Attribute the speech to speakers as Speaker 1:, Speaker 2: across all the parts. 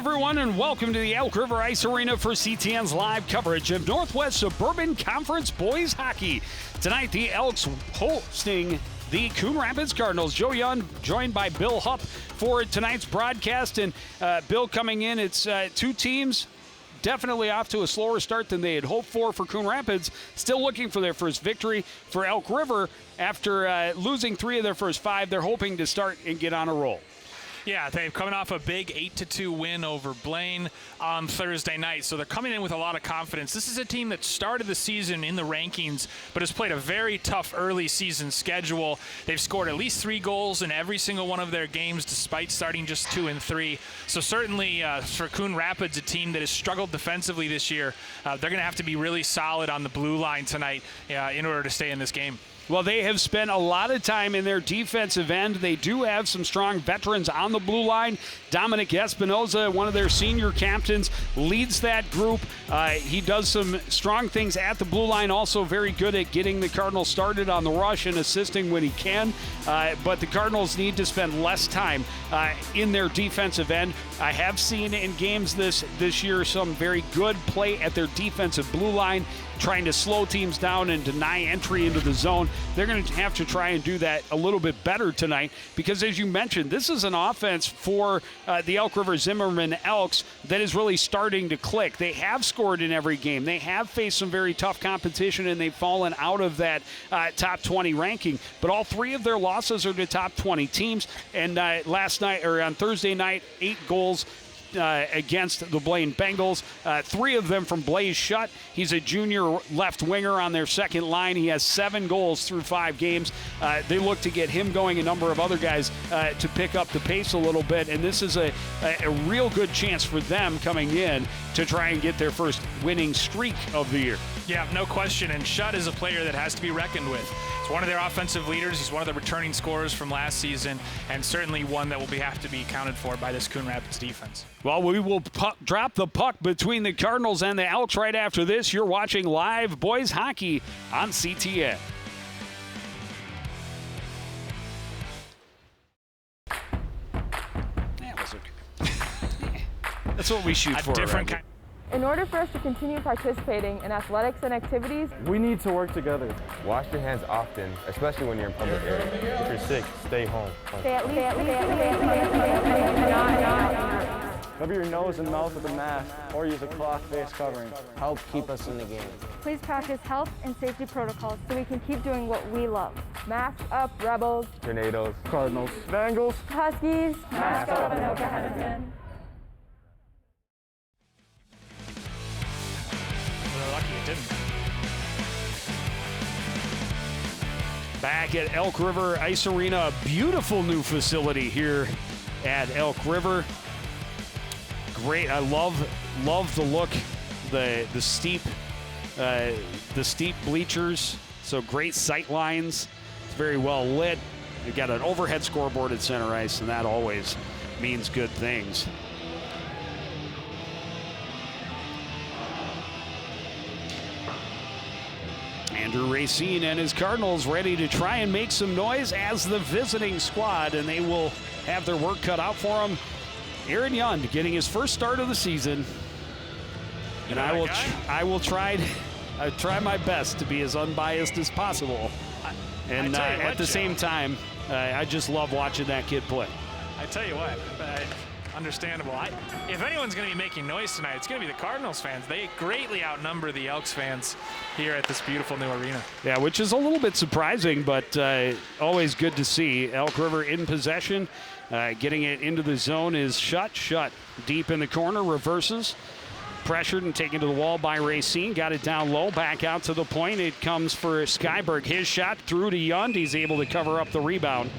Speaker 1: everyone, and welcome to the Elk River Ice Arena for CTN's live coverage of Northwest Suburban Conference boys hockey. Tonight, the Elks hosting the Coon Rapids Cardinals. Joe Young joined by Bill Hupp for tonight's broadcast. And Bill, coming in, it's two teams definitely off to a slower start than they had hoped for Coon Rapids. Still looking for their first victory. For Elk River, after losing 3 of their first 5, they're hoping to start and get on a roll.
Speaker 2: Yeah, they're coming off a big 8-2 win over Blaine on Thursday night, so they're coming in with a lot of confidence. This is a team that started the season in the rankings, but has played a very tough early season schedule. They've scored at least 3 goals in every single one of their games, despite starting just 2 and 3. So certainly for Coon Rapids, a team that has struggled defensively this year, they're going to have to be really solid on the blue line tonight in order to stay in this game.
Speaker 1: Well, they have spent a lot of time in their defensive end. They do have some strong veterans on the blue line. Dominic Espinoza, one of their senior captains, leads that group. He does some strong things at the blue line, also very good at getting the Cardinals started on the rush and assisting when he can. But the Cardinals need to spend less time in their defensive end. I have seen in games this year some very good play at their defensive blue line, trying to slow teams down and deny entry into the zone. They're going to have to try and do that a little bit better tonight because, as you mentioned, this is an offense for the Elk River Zimmerman Elks that is really starting to click. They have scored in every game. They have faced some very tough competition, and they've fallen out of that top 20 ranking. But all 3 of their losses are to top 20 teams. And on Thursday night, 8 goals against the Blaine Bengals. 3 of them from Blaze Shutt. He's a junior left winger on their second line. He has 7 goals through 5 games. They look to get him going, a number of other guys to pick up the pace a little bit. And this is a real good chance for them coming in to try and get their first winning streak of the year.
Speaker 2: Yeah, no question. And Shutt is a player that has to be reckoned with. He's one of their offensive leaders. He's one of the returning scorers from last season, and certainly one that will have to be accounted for by this Coon Rapids defense.
Speaker 1: Well, we will drop the puck between the Cardinals and the Elks right after this. You're watching live boys hockey on CTN. That's what we shoot for. Right?
Speaker 3: In order for us to continue participating in athletics and activities,
Speaker 4: we need to work together.
Speaker 5: Wash your hands often, especially when you're in public area. If you're sick, stay home.
Speaker 4: Cover your nose and mouth with a mask or use a cloth face covering.
Speaker 6: Help keep us in the game.
Speaker 3: Please practice health and safety protocols so we can keep doing what we love. Mask up, Rebels.
Speaker 5: Tornadoes.
Speaker 4: Cardinals. Bengals.
Speaker 3: Huskies. Mask up, Anoka Henderson.
Speaker 2: We're lucky it didn't.
Speaker 1: Back at Elk River Ice Arena, a beautiful new facility here at Elk River. Great, I love the look, the steep bleachers. So great sight lines. It's very well lit. You've got an overhead scoreboard at center ice, and that always means good things. Andrew Racine and his Cardinals ready to try and make some noise as the visiting squad, and they will have their work cut out for them. Aaron Young getting his first start of the season, and I will try my best to be as unbiased as possible. And at the same time, I just love watching that kid play.
Speaker 2: I tell you what, understandable. If anyone's going to be making noise tonight, it's going to be the Cardinals fans. They greatly outnumber the Elks fans here at this beautiful new arena.
Speaker 1: Yeah, which is a little bit surprising, but always good to see. Elk River in possession. Getting it into the zone is Shutt. Deep in the corner, reverses. Pressured and taken to the wall by Racine. Got it down low, back out to the point. It comes for Skyberg. His shot through to Yund. He's able to cover up the rebound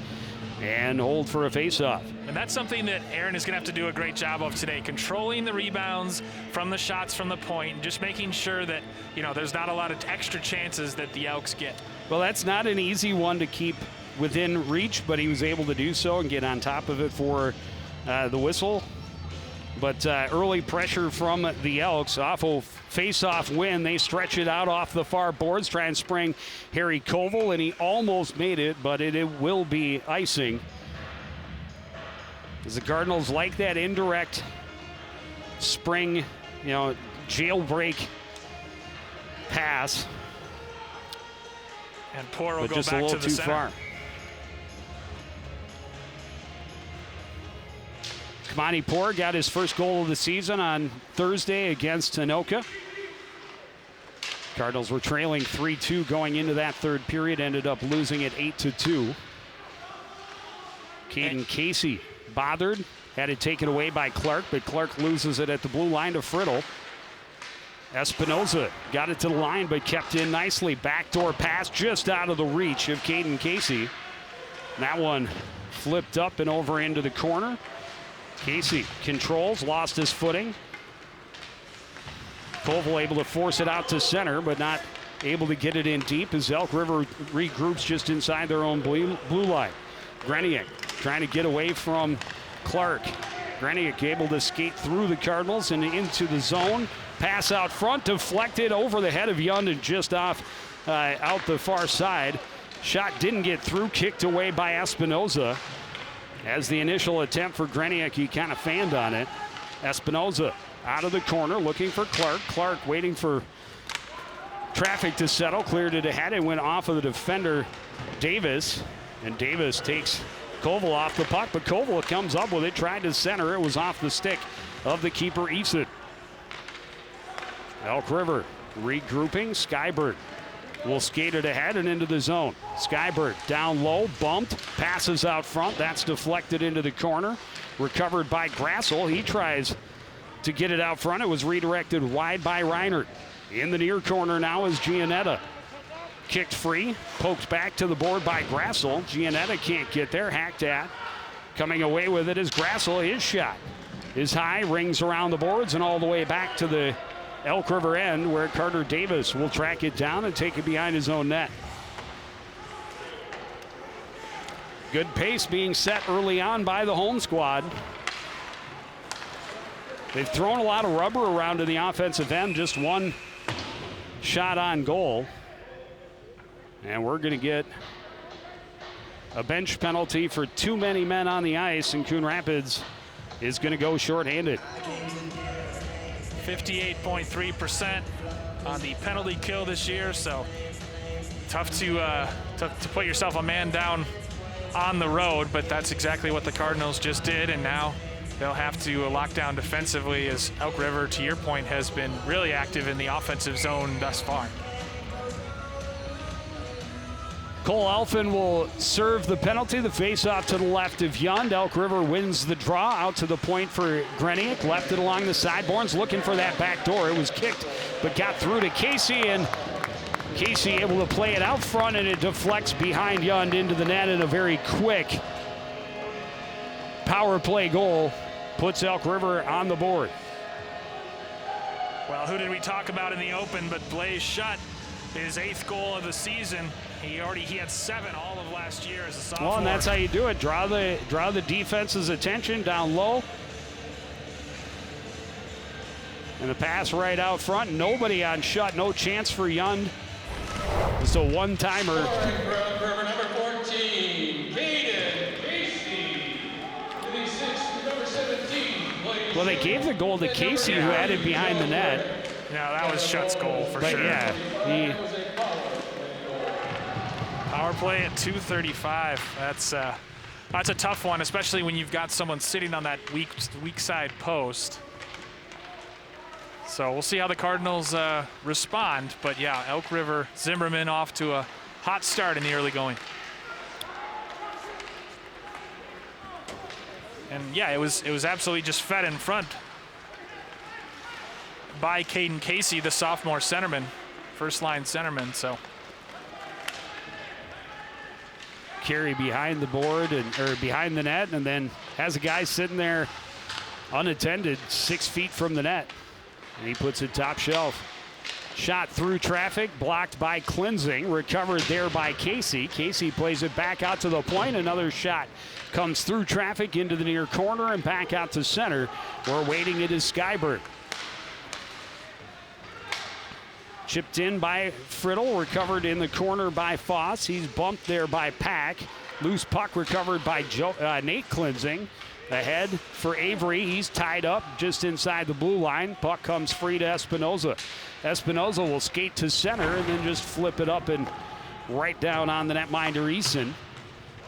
Speaker 1: and hold for a face-off.
Speaker 2: And that's something that Aaron is going to have to do a great job of today, controlling the rebounds from the shots from the point, and just making sure that, there's not a lot of extra chances that the Elks get.
Speaker 1: Well, that's not an easy one to keep within reach, but he was able to do so and get on top of it for the whistle. But early pressure from the Elks. Awful face-off win. They stretch it out off the far boards, try and spring Harry Koval, and he almost made it, but it will be icing. As the Cardinals like that indirect spring, jailbreak pass,
Speaker 2: And Poor will
Speaker 1: but
Speaker 2: go
Speaker 1: just a
Speaker 2: back
Speaker 1: little
Speaker 2: to the
Speaker 1: too
Speaker 2: center.
Speaker 1: far. Kamani Poor got his first goal of the season on Thursday against Anoka. Cardinals were trailing 3-2 going into that third period, ended up losing it 8-2. Caden Casey bothered, had it taken away by Clark, but Clark loses it at the blue line to Friddle. Espinoza got it to the line, but kept in nicely. Backdoor pass just out of the reach of Caden Casey. That one flipped up and over into the corner. Casey controls, lost his footing. Koval able to force it out to center, but not able to get it in deep as Elk River regroups just inside their own blue line. Greniak trying to get away from Clark. Greniak able to skate through the Cardinals and into the zone. Pass out front, deflected over the head of Yund and just off out the far side. Shot didn't get through, kicked away by Espinoza. As the initial attempt for Greniak, he kind of fanned on it. Espinoza out of the corner looking for Clark. Clark waiting for traffic to settle, cleared it ahead and went off of the defender Davis. And Davis takes Koval off the puck, but Koval comes up with it, tried to center. It was off the stick of the keeper, Easton. Elk River regrouping. Skybird will skate it ahead and into the zone. Skybird down low, bumped, passes out front. That's deflected into the corner. Recovered by Grassel. He tries to get it out front. It was redirected wide by Reinert. In the near corner now is Gianetta. Kicked free, poked back to the board by Grassel. Gianetta can't get there, hacked at. Coming away with it is Grassel. His shot is high, rings around the boards and all the way back to the Elk River end, where Carter Davis will track it down and take it behind his own net. Good pace being set early on by the home squad. They've thrown a lot of rubber around to the offensive end, just one shot on goal. And we're going to get a bench penalty for too many men on the ice, and Coon Rapids is going to go shorthanded.
Speaker 2: 58.3% on the penalty kill this year, so tough to put yourself a man down on the road, but that's exactly what the Cardinals just did, and now they'll have to lock down defensively as Elk River, to your point, has been really active in the offensive zone thus far.
Speaker 1: Cole Alphin will serve the penalty. The face-off to the left of Yund. Elk River wins the draw. Out to the point for Greniak. Left it along the sideboards, looking for that back door. It was kicked, but got through to Casey, and Casey able to play it out front, and it deflects behind Yund into the net, and a very quick power play goal puts Elk River on the board.
Speaker 2: Well, who did we talk about in the open but Blaze Shutt, his 8th goal of the season. He had 7 all of last year as a sophomore.
Speaker 1: Well, and that's how you do it. Draw the defense's attention down low. And the pass right out front. Nobody on Shutt. No chance for Yund. Just a one-timer.
Speaker 6: Number 14, Caden Casey. Number 17.
Speaker 1: Well, they gave the goal to Casey, who had it behind the net.
Speaker 2: Yeah, that was Shutt's goal for
Speaker 1: But
Speaker 2: sure.
Speaker 1: yeah,
Speaker 2: Power play at 2:35. That's a tough one, especially when you've got someone sitting on that weak side post. So we'll see how the Cardinals respond. But yeah, Elk River Zimmerman off to a hot start in the early going. And yeah, it was absolutely just fed in front by Caden Casey, the sophomore centerman, first line centerman. So
Speaker 1: carry behind the board or behind the net, and then has a guy sitting there unattended 6 feet from the net, and he puts it top shelf. Shot through traffic, blocked by Cleansing, recovered there by Casey. Casey plays it back out to the point. Another shot comes through traffic into the near corner and back out to center. We're waiting. It is Skybird. Chipped in by Friddle, recovered in the corner by Foss. He's bumped there by Pack. Loose puck recovered by Nate Cleansing. Ahead for Avery. He's tied up just inside the blue line. Puck comes free to Espinoza. Espinoza will skate to center and then just flip it up and right down on the netminder Eason.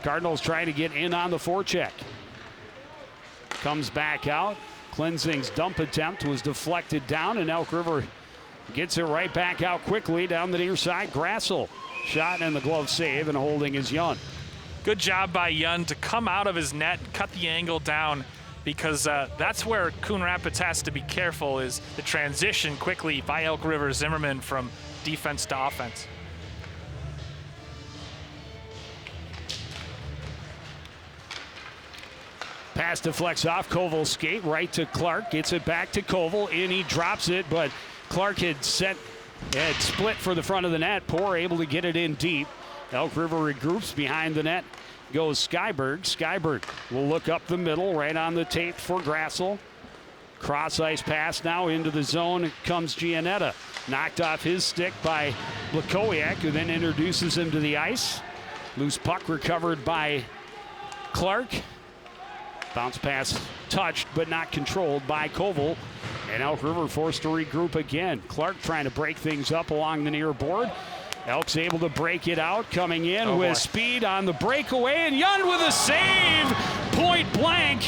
Speaker 1: Cardinals trying to get in on the forecheck. Comes back out. Cleansing's dump attempt was deflected down, and Elk River gets it right back out quickly down the near side. Grassel shot and the glove save, and holding is Young.
Speaker 2: Good job by Young to come out of his net, cut the angle down, because that's where Coon Rapids has to be careful, is the transition quickly by Elk River Zimmerman from defense to offense.
Speaker 1: Pass deflects off. Koval skate right to Clark. Gets it back to Koval, and he drops it, but Clark had split for the front of the net. Poor able to get it in deep. Elk River regroups. Behind the net goes Skyberg. Skyberg will look up the middle, right on the tape for Grassel. Cross ice pass now into the zone comes Giannetta. Knocked off his stick by Blakowiak, who then introduces him to the ice. Loose puck recovered by Clark. Bounce pass touched but not controlled by Koval. And Elk River forced to regroup again. Clark trying to break things up along the near board. Elk's able to break it out, coming in with speed on the breakaway, and Young with a save, point blank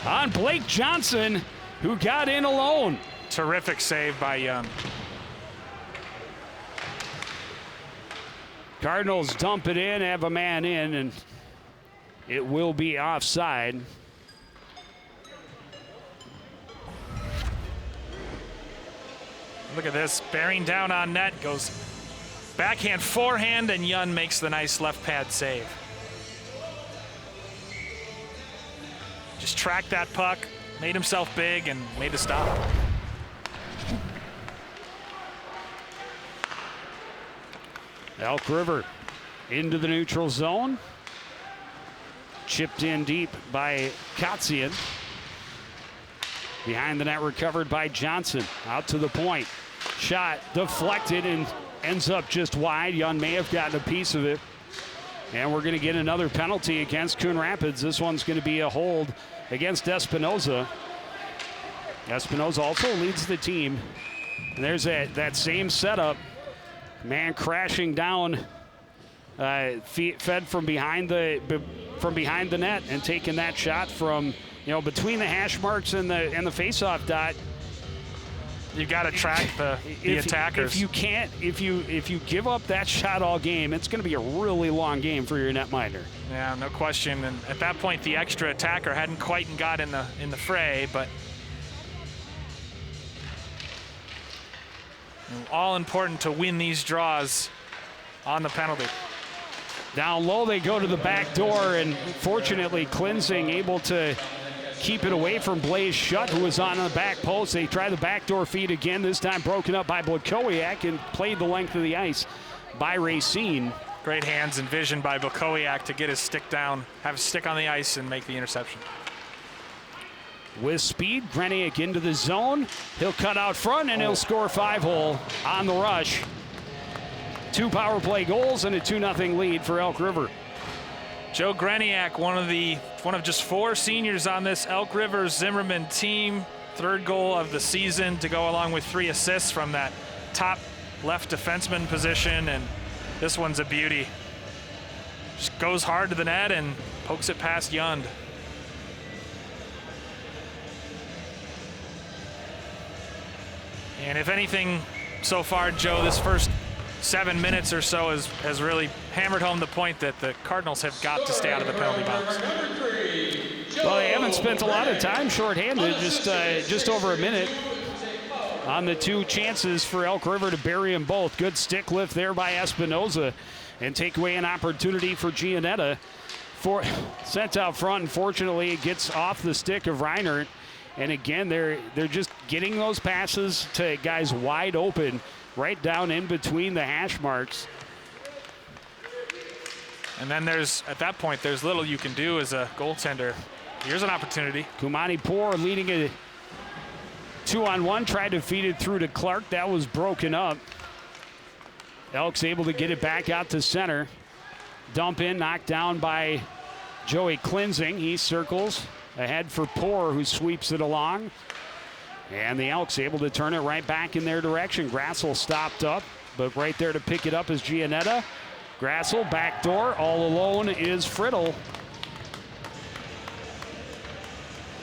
Speaker 1: on Blake Johnson, who got in alone.
Speaker 2: Terrific save by Young.
Speaker 1: Cardinals dump it in, have a man in, and it will be offside.
Speaker 2: Look at this, bearing down on net, goes backhand, forehand, and Young makes the nice left pad save. Just tracked that puck, made himself big, and made a stop.
Speaker 1: Elk River into the neutral zone. Chipped in deep by Kotzian. Behind the net recovered by Johnson. Out to the point. Shot deflected and ends up just wide. Young may have gotten a piece of it. And we're going to get another penalty against Coon Rapids. This one's going to be a hold against Espinoza. Espinoza also leads the team. And there's that same setup. Man crashing down, fed from behind the net and taking that shot from between the hash marks and the face-off dot.
Speaker 2: You got to track the attackers.
Speaker 1: If you give up that shot all game, it's going to be a really long game for your netminder.
Speaker 2: Yeah, no question. And at that point, the extra attacker hadn't quite got in the fray, but all important to win these draws on the penalty.
Speaker 1: Down low, they go to the back door, and fortunately, Cleansing able to keep it away from Blaze Shutt, who was on the back post. They try the backdoor feed again, this time broken up by Blakowiak and played the length of the ice by Racine.
Speaker 2: Great hands and vision by Blakowiak to get his stick down, have his stick on the ice, and make the interception.
Speaker 1: With speed, Greniak into the zone. He'll cut out front, and he'll score 5-hole on the rush. 2 power play goals and a 2-0 lead for Elk River.
Speaker 2: Joe Greniak, one of just 4 seniors on this Elk River Zimmerman team. 3rd goal of the season to go along with 3 assists from that top left defenseman position, and this one's a beauty. Just goes hard to the net and pokes it past Yund. And if anything, so far, Joe, this first 7 minutes or so has really hammered home the point that the Cardinals have got to stay out of the penalty box.
Speaker 1: Well, they haven't spent a lot of time shorthanded, just over a minute on the 2 chances for Elk River to bury them both. Good stick lift there by Espinoza and take away an opportunity for Giannetta. Sent out front, and fortunately it gets off the stick of Reinert. And again, they're just getting those passes to guys wide open, right down in between the hash marks.
Speaker 2: And then at that point, there's little you can do as a goaltender. Here's an opportunity.
Speaker 1: Kumani Poor leading a 2-on-1, tried to feed it through to Clark. That was broken up. Elk's able to get it back out to center. Dump in, knocked down by Joey Cleansing. He circles, ahead for Poor, who sweeps it along. And the Elks able to turn it right back in their direction. Grassel stopped up, but right there to pick it up is Giannetta. Grassel, backdoor, all alone is Friddle.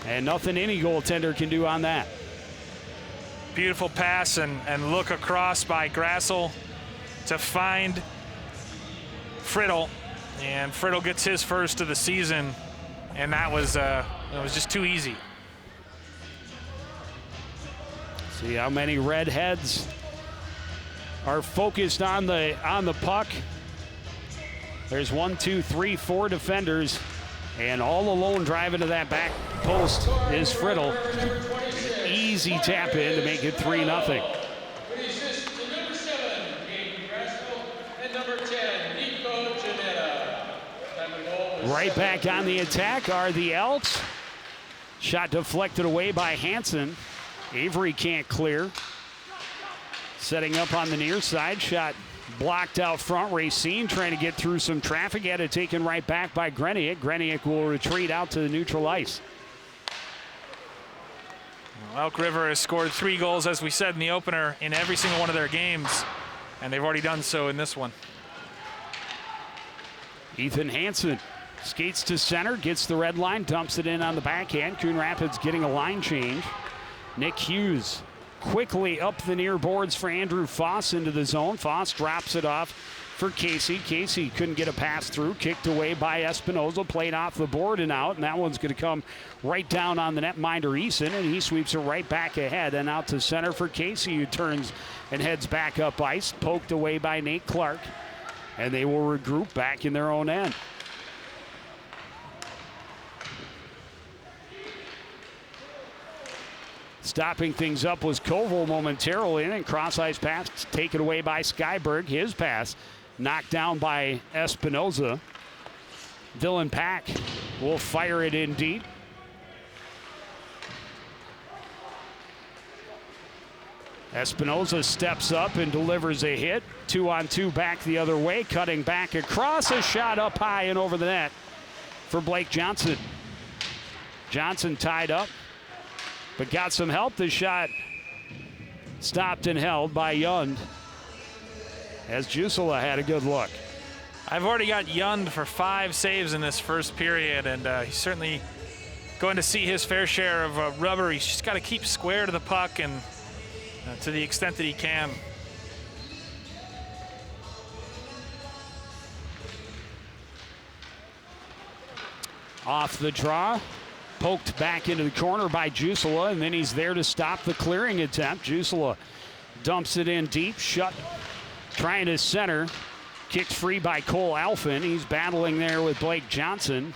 Speaker 1: And nothing any goaltender can do on that.
Speaker 2: Beautiful pass and look across by Grassel to find Friddle. And Friddle gets his first of the season. And that was it was just too easy.
Speaker 1: See how many red heads are focused on the puck. There's 1, 2, 3, 4 defenders, and all alone driving to that back post is Friddle. Easy tap in to make it 3-0.
Speaker 6: With the assist to number 7, Caden Grassel, and number 10, Nico Giannetta. Time of goal was
Speaker 1: Right back on the attack are the Elks. Shot deflected away by Hansen. Avery can't clear. Setting up on the near side, shot blocked out front. Racine trying to get through some traffic. Had it taken right back by Greniak. Greniak will retreat out to the neutral ice.
Speaker 2: Elk River has scored 3 goals, as we said in the opener, in every single one of their games. And they've already done so in this one.
Speaker 1: Ethan Hansen skates to center, gets the red line, dumps it in on the backhand. Coon Rapids getting a line change. Nick Hughes quickly up the near boards for Andrew Foss into the zone. Foss drops it off for Casey. Casey couldn't get a pass through. Kicked away by Espinoza. Played off the board and out. And that one's going to come right down on the netminder Eason. And he sweeps it right back ahead and out to center for Casey, who turns and heads back up ice. Poked away by Nate Clark. And they will regroup back in their own end. Stopping things up was Koval momentarily, and cross-ice pass taken away by Skyberg. His pass knocked down by Espinoza. Dylan Pack will fire it in deep. Espinoza steps up and delivers a hit. 2-on-2 back the other way, cutting back across, a shot up high and over the net for Blake Johnson. Johnson tied up, but got some help. The shot stopped and held by Yund, as Jusula had a good look.
Speaker 2: I've already got Yund for 5 saves in this first period, and he's certainly going to see his fair share of rubber. He's just got to keep square to the puck and to the extent that he can.
Speaker 1: Off the draw. Poked back into the corner by Jusula, and then he's there to stop the clearing attempt. Jusula dumps it in deep, shut, trying to center. Kicked free by Cole Alphin. He's battling there with Blake Johnson.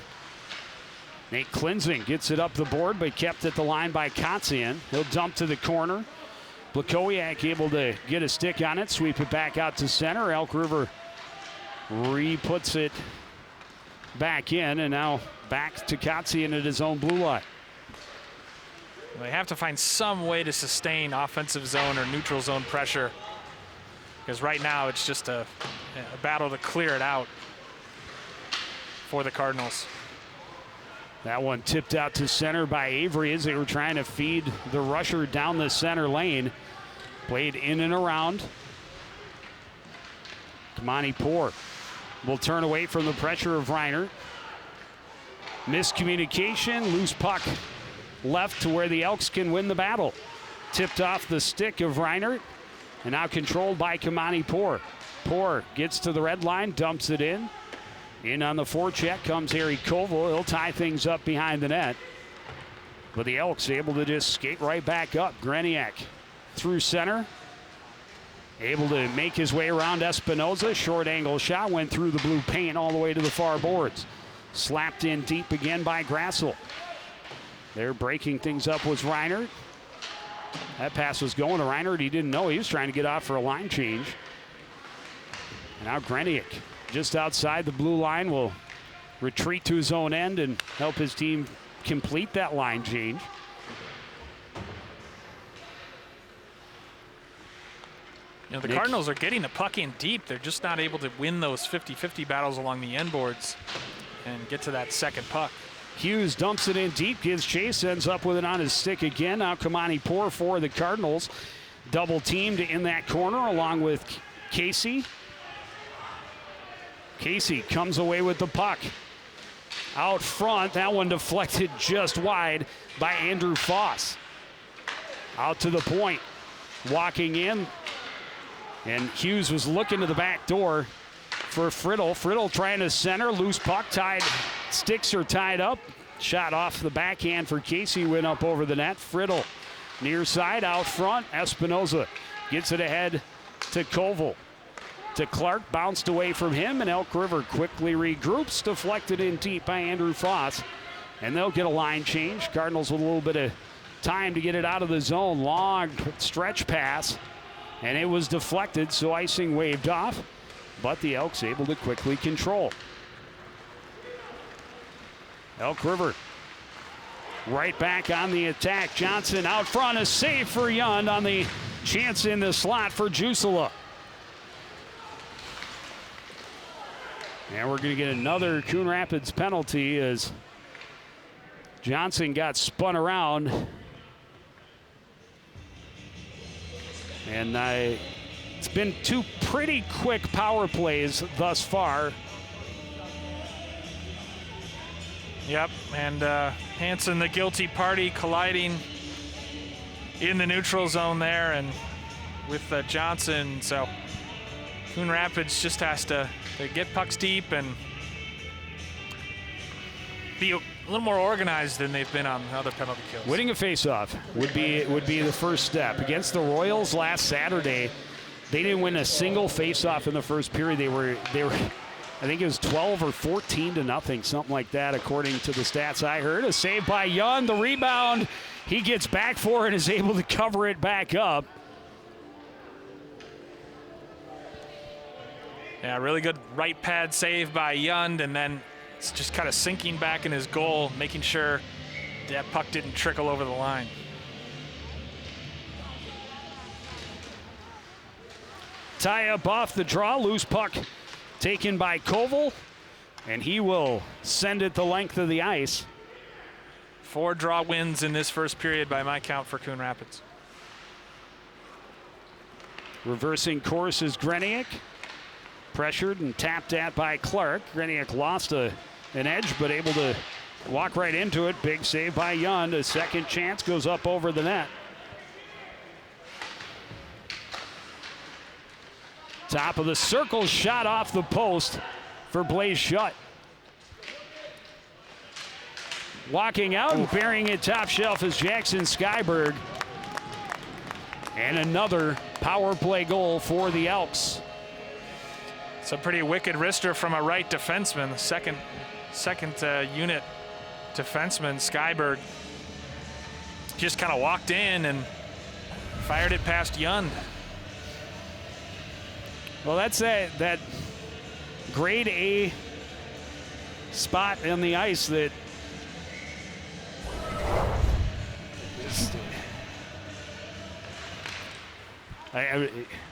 Speaker 1: Nate Klinzing gets it up the board, but kept at the line by Kotzian. He'll dump to the corner. Blakowiak able to get a stick on it, sweep it back out to center. Elk River re-puts it back in, and now back to Kotzian at his own blue line.
Speaker 2: They have to find some way to sustain offensive zone or neutral zone pressure, because right now it's just a battle to clear it out for the Cardinals.
Speaker 1: That one tipped out to center by Avery as they were trying to feed the rusher down the center lane. Played in and around. Kamani Poor will turn away from the pressure of Reiner. Miscommunication, loose puck left to where the Elks can win the battle. Tipped off the stick of Reiner, and now controlled by Kamani Poor. Poor gets to the red line, dumps it in. In on the forecheck comes Harry Koval. He'll tie things up behind the net. But the Elks able to just skate right back up. Greniak through center. Able to make his way around Espinoza. Short angle shot went through the blue paint all the way to the far boards. Slapped in deep again by Grassel. There breaking things up was Reiner. That pass was going to Reiner. He didn't know he was trying to get off for a line change. And now Greniak, just outside the blue line, will retreat to his own end and help his team complete that line change.
Speaker 2: You know, the Cardinals are getting the puck in deep. They're just not able to win those 50-50 battles along the end boards and get to that second puck.
Speaker 1: Hughes dumps it in deep, gives chase, ends up with it on his stick again. Now Kamani Poor for the Cardinals. Double teamed in that corner along with Casey. Casey comes away with the puck. Out front, that one deflected just wide by Andrew Foss. Out to the point, walking in, and Hughes was looking to the back door for Friddle. Friddle trying to center, loose puck, sticks are tied up. Shot off the backhand for Casey, went up over the net. Friddle near side, out front. Espinoza gets it ahead to Koval. To Clark, bounced away from him, and Elk River quickly regroups, deflected in deep by Andrew Foss. And they'll get a line change. Cardinals with a little bit of time to get it out of the zone. Long stretch pass, and it was deflected, so icing waved off, but the Elks able to quickly control. Elk River right back on the attack. Johnson out front, a save for Yund on the chance in the slot for Jusela. And we're going to get another Coon Rapids penalty as Johnson got spun around. And it's been two pretty quick power plays thus far.
Speaker 2: Yep, and Hansen, the guilty party, colliding in the neutral zone there, and with Johnson. So Coon Rapids just has to get pucks deep and be a little more organized than they've been on other penalty kills.
Speaker 1: Winning a faceoff would be the first step. Against the Royals last Saturday, they didn't win a single faceoff in the first period. They were I think it was 12 or 14 to nothing, something like that, according to the stats I heard. A save by Yund, the rebound. He gets back for it and is able to cover it back up.
Speaker 2: Yeah, really good right pad save by Yund, and then it's just kind of sinking back in his goal, making sure that puck didn't trickle over the line.
Speaker 1: Tie up off the draw, loose puck taken by Koval, and he will send it the length of the ice.
Speaker 2: 4 draw wins in this first period by my count for Coon Rapids.
Speaker 1: Reversing course is Greniak. Pressured and tapped at by Clark. Greniak lost an edge, but able to walk right into it. Big save by Yund. A second chance goes up over the net. Top of the circle, shot off the post for Blaze Shutt. Walking out and burying it top shelf is Jackson Skyberg. And another power play goal for the Elks.
Speaker 2: It's a pretty wicked wrister from a right defenseman, the second unit defenseman, Skyberg. Just kind of walked in and fired it past Yund.
Speaker 1: Well, that's that grade A spot on the ice that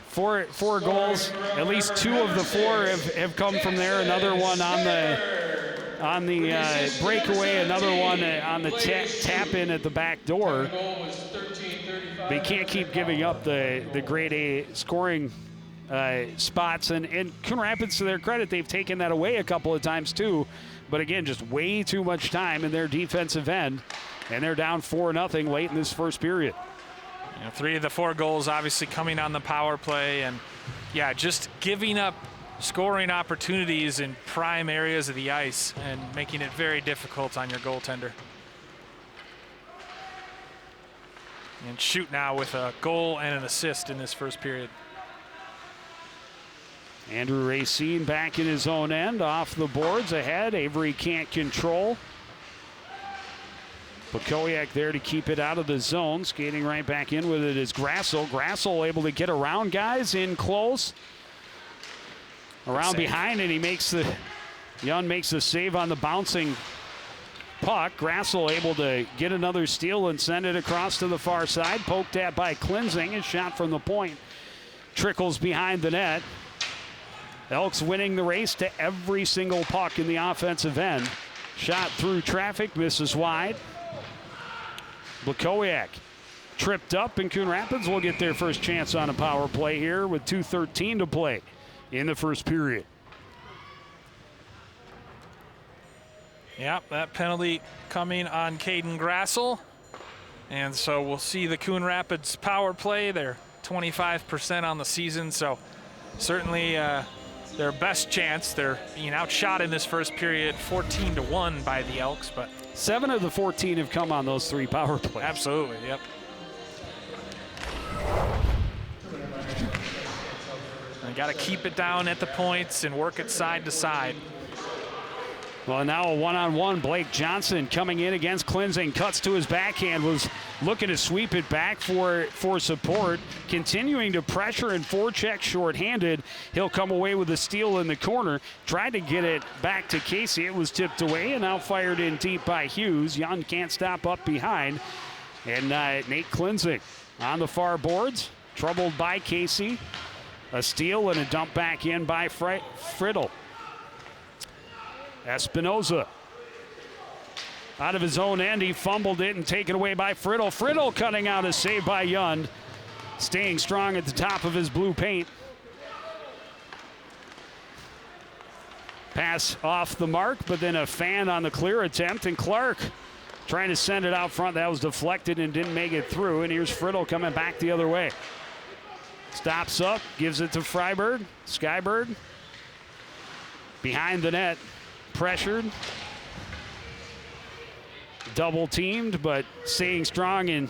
Speaker 1: four goals. At least 2 of the 4 have come from there. Another one on the breakaway. Another one on the tap in at the back door. But you can't keep giving up the grade A scoring spots. And Coon Rapids, to their credit, they've taken that away a couple of times too. But again, just way too much time in their defensive end. And they're down 4-0 late in this first period.
Speaker 2: 3 of the 4 goals obviously coming on the power play, and yeah, just giving up scoring opportunities in prime areas of the ice and making it very difficult on your goaltender. And Shoot now with a goal and an assist in this first period.
Speaker 1: Andrew Racine back in his own end, off the boards ahead. Avery can't control. Pokoyak there to keep it out of the zone. Skating right back in with it is Grassel. Grassel able to get around guys in close. Around behind, and Yund makes the save on the bouncing puck. Grassel able to get another steal and send it across to the far side. Poked at by Klinzing. A shot from the point trickles behind the net. Elks winning the race to every single puck in the offensive end. Shot through traffic, misses wide. Blakowiak tripped up, and Coon Rapids will get their first chance on a power play here with 2:13 to play in the first period.
Speaker 2: Yep, that penalty coming on Caden Grassel. And so we'll see the Coon Rapids power play. They're 25% on the season, so certainly their best chance. They're being outshot in this first period 14-1 by the Elks, but
Speaker 1: 7 of the 14 have come on those 3 power plays.
Speaker 2: absolutely, yep. You got to keep it down at the points and work it side to side.
Speaker 1: Well, now a one-on-one. Blake Johnson coming in against Klinzing, cuts to his backhand, was looking to sweep it back for support, continuing to pressure and forecheck shorthanded. He'll come away with a steal in the corner. Tried to get it back to Casey. It was tipped away and now fired in deep by Hughes. Young can't stop up behind. And Nate Klinzing on the far boards, troubled by Casey. A steal and a dump back in by Friddle. Espinoza out of his own end. He fumbled it and taken away by Friddle. Friddle cutting out a save by Yund. Staying strong at the top of his blue paint. Pass off the mark, but then a fan on the clear attempt, and Clark trying to send it out front. That was deflected and didn't make it through, and here's Friddle coming back the other way. Stops up, gives it to Frybird. Skybird behind the net. Pressured, double teamed, but staying strong in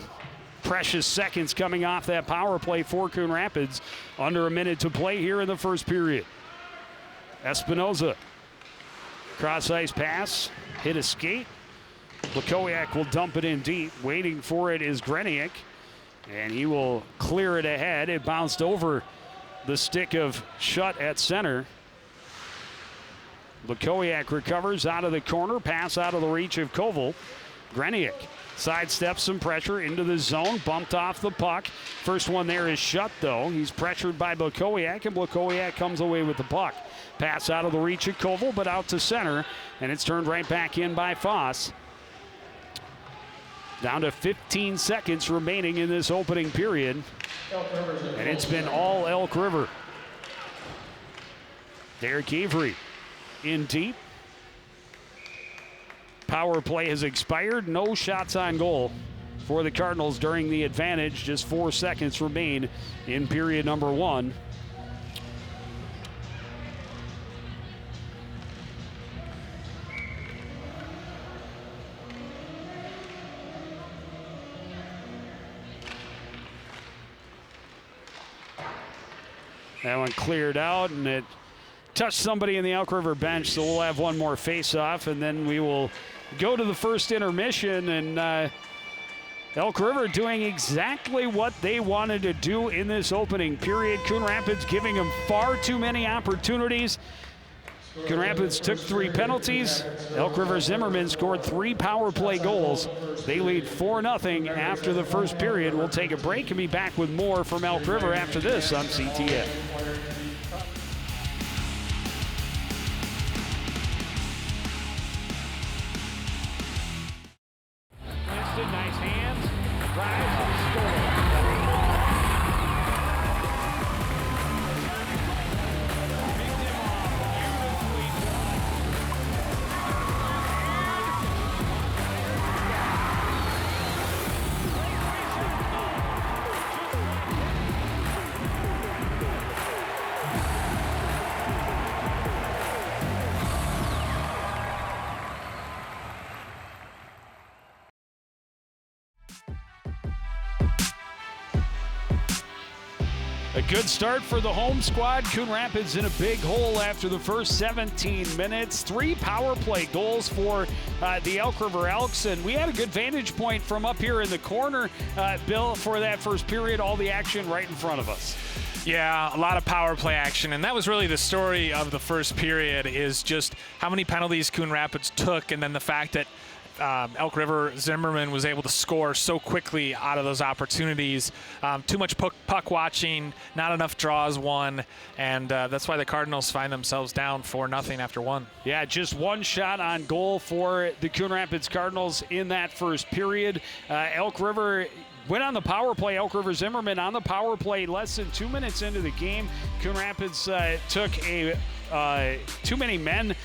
Speaker 1: precious seconds coming off that power play for Coon Rapids. Under a minute to play here in the first period. Espinoza, cross ice pass, hit a skate. Blakowiak will dump it in deep. Waiting for it is Greniak, and he will clear it ahead. It bounced over the stick of Shutt at center. Blakowiak recovers out of the corner, pass out of the reach of Koval. Greniak sidesteps some pressure into the zone, bumped off the puck. First one there is Shutt, though. He's pressured by Blakowiak, and Blakowiak comes away with the puck. Pass out of the reach of Koval, but out to center, and it's turned right back in by Foss. Down to 15 seconds remaining in this opening period, and it's been all Elk River. Derek Avery in deep. Power play has expired. No shots on goal for the Cardinals during the advantage. Just 4 seconds remain in period number 1. That one cleared out, and it touched somebody in the Elk River bench, so we'll have one more face-off, and then we will go to the first intermission. And Elk River doing exactly what they wanted to do in this opening period. Coon Rapids giving them far too many opportunities. Coon Rapids took 3 penalties. Elk River Zimmerman scored 3 power play goals. They lead 4-0 after the first period. We'll take a break and be back with more from Elk River after this on CTN. Nice hands, drives and scores. A good start for the home squad. Coon Rapids in a big hole after the first 17 minutes. 3 power play goals for the Elk River Elks, and we had a good vantage point from up here in the corner, Bill, for that first period. All the action right in front of us.
Speaker 2: Yeah, a lot of power play action, and that was really the story of the first period, is just how many penalties Coon Rapids took, and then the fact that Elk River Zimmerman was able to score so quickly out of those opportunities. Too much puck watching, not enough draws won, and that's why the Cardinals find themselves down 4-0 after one.
Speaker 1: Yeah, just one shot on goal for the Coon Rapids Cardinals in that first period. Elk River went on the power play. Elk River Zimmerman on the power play less than 2 minutes into the game. Coon Rapids took a too many men.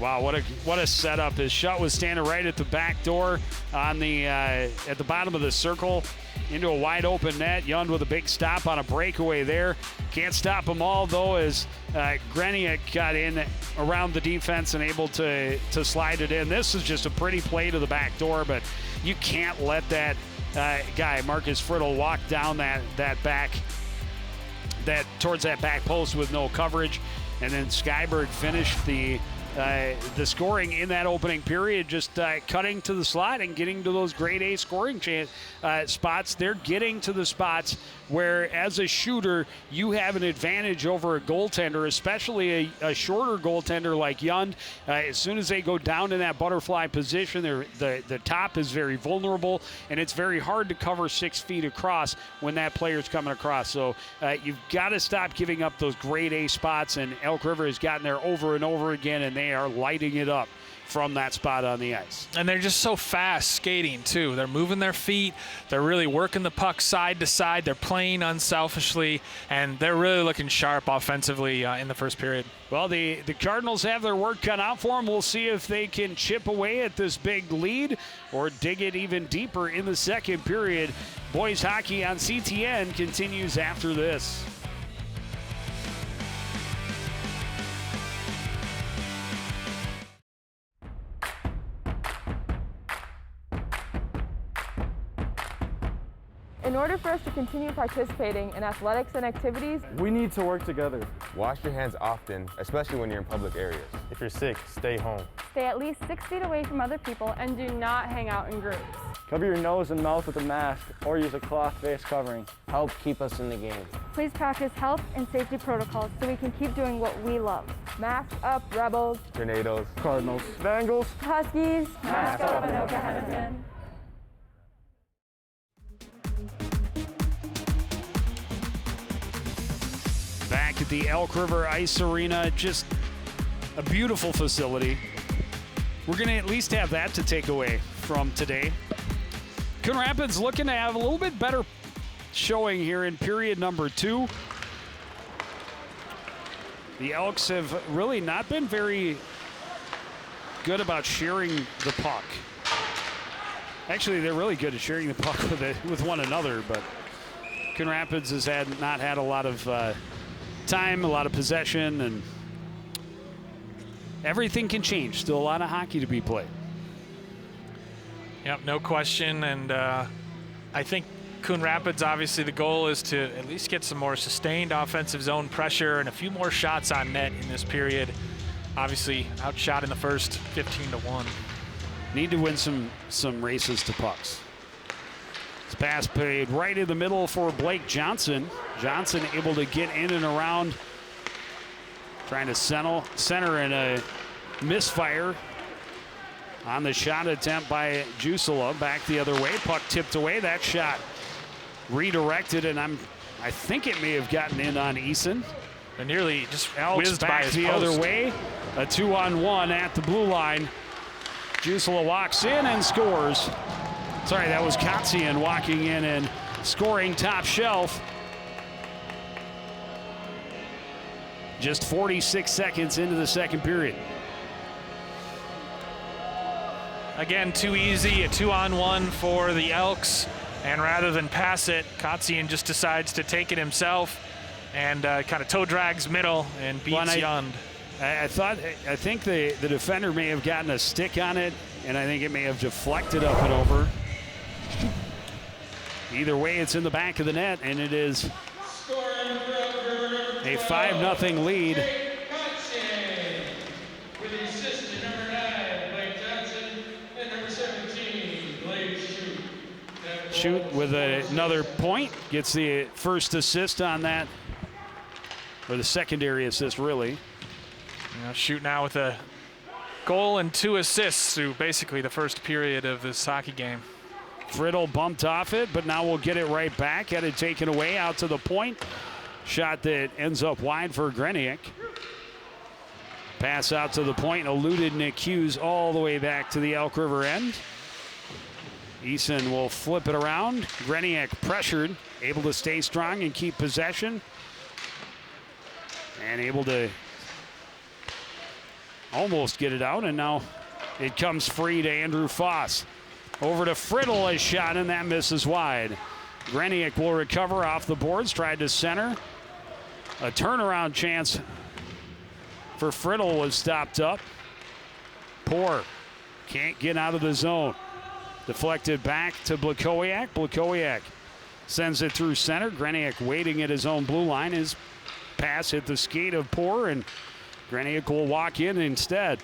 Speaker 1: Wow, what a setup. His shot was standing right at the back door on the at the bottom of the circle into a wide open net. Yund with a big stop on a breakaway there. Can't stop them all though, as Greniak got in around the defense and able to slide it in. This is just a pretty play to the back door, but you can't let that guy Marcus Friddle walk down towards that back post with no coverage. And then Skyberg finished the scoring in that opening period, just cutting to the slot and getting to those grade A scoring spots. They're getting to the spots where, as a shooter, you have an advantage over a goaltender, especially a shorter goaltender like Yund. As soon as they go down in that butterfly position, the top is very vulnerable, and it's very hard to cover 6 feet across when that player's coming across. So you've got to stop giving up those grade A spots, and Elk River has gotten there over and over again, and they are lighting it up from that spot on the ice.
Speaker 2: And they're just so fast skating too. They're moving their feet. They're really working the puck side to side. They're playing unselfishly, and they're really looking sharp offensively in the first period.
Speaker 1: Well, the Cardinals have their work cut out for them. We'll see if they can chip away at this big lead or dig it even deeper in the second period. Boys hockey on CTN continues after this.
Speaker 3: In order for us to continue participating in athletics and activities,
Speaker 4: We need to work together.
Speaker 5: Wash your hands often, especially when you're in public areas. If you're sick, stay home.
Speaker 3: stay at least 6 feet away from other people, and do not hang out in groups.
Speaker 4: Cover your nose and mouth with a mask or use a cloth face covering.
Speaker 7: Help keep us in the game.
Speaker 3: Please practice health and safety protocols so we can keep doing what we love. Mask up, Rebels.
Speaker 5: Tornadoes.
Speaker 4: Cardinals. Bengals.
Speaker 3: Huskies. Mask up, Anoka Henderson.
Speaker 1: Back at the Elk River Ice Arena, just a beautiful facility. We're going to at least have that to take away from today. Coon Rapids looking to have a little bit better showing here in period number 2. The Elks have really not been very good about sharing the puck. Actually, they're really good at sharing the puck with one another, but Coon Rapids has not had a lot of time, a lot of possession, and everything can change. Still a lot of hockey to be played.
Speaker 2: Yep, no question. And I think Coon Rapids, obviously the goal is to at least get some more sustained offensive zone pressure and a few more shots on net in this period. Obviously outshot in the first 15-1.
Speaker 1: Need to win some races to pucks. This pass played right in the middle for Blake Johnson. Johnson able to get in and around, trying to center in a misfire on the shot attempt by Jusula. Back the other way, puck tipped away. That shot redirected, and I think it may have gotten in on Eason.
Speaker 2: And nearly just
Speaker 1: Elks
Speaker 2: whizzed by
Speaker 1: back
Speaker 2: his
Speaker 1: the
Speaker 2: post.
Speaker 1: other way. A 2-on-1 at the blue line. Jusula walks in and scores. Sorry, that was Kotzian walking in and scoring top shelf. Just 46 seconds into the second period.
Speaker 2: Again, too easy, a 2-on-1 for the Elks. And rather than pass it, Kotzian just decides to take it himself and kind of toe drags middle and beats Yund.
Speaker 1: I think the defender may have gotten a stick on it, and I think it may have deflected up and over. Either way, it's in the back of the net, and it is a 5-0 lead.
Speaker 6: With the assist to number 9, Blake Johnson, and number 17, Blake Shoot.
Speaker 1: Shoot with another point, gets the first assist on that, or the secondary assist, really.
Speaker 2: Shoot now with a Goal and 2 assists through basically the first period of this hockey game.
Speaker 1: Friddle bumped off it, but now we'll get it right back. Had it taken away out to the point. Shot that ends up wide for Greniak. Pass out to the point, eluded Nick Hughes all the way back to the Elk River end. Eason will flip it around. Greniak pressured, able to stay strong and keep possession. And able to almost get it out, and now it comes free to Andrew Foss. Over to Friddle, a shot, and that misses wide. Greniak will recover off the boards, tried to center. A turnaround chance for Friddle was stopped up. Poor, can't get out of the zone. Deflected back to Blakowiak. Blakowiak sends it through center. Greniak waiting at his own blue line. His pass hit the skate of Poor, and Greniak will walk in instead.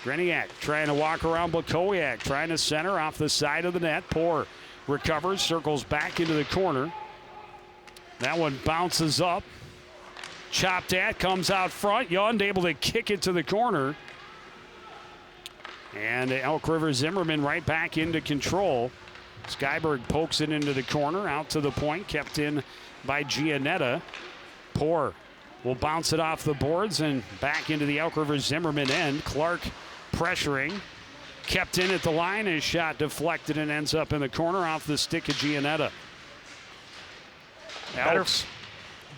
Speaker 1: Greniak trying to walk around Blakowiak, trying to center off the side of the net. Poor recovers, circles back into the corner. That one bounces up. Chopped at, comes out front. Yund able to kick it to the corner. And Elk River Zimmerman right back into control. Skyberg pokes it into the corner, out to the point, kept in by Giannetta. Poor will bounce it off the boards and back into the Elk River Zimmerman end. Clark pressuring, kept in at the line, his shot deflected and ends up in the corner off the stick of Giannetta.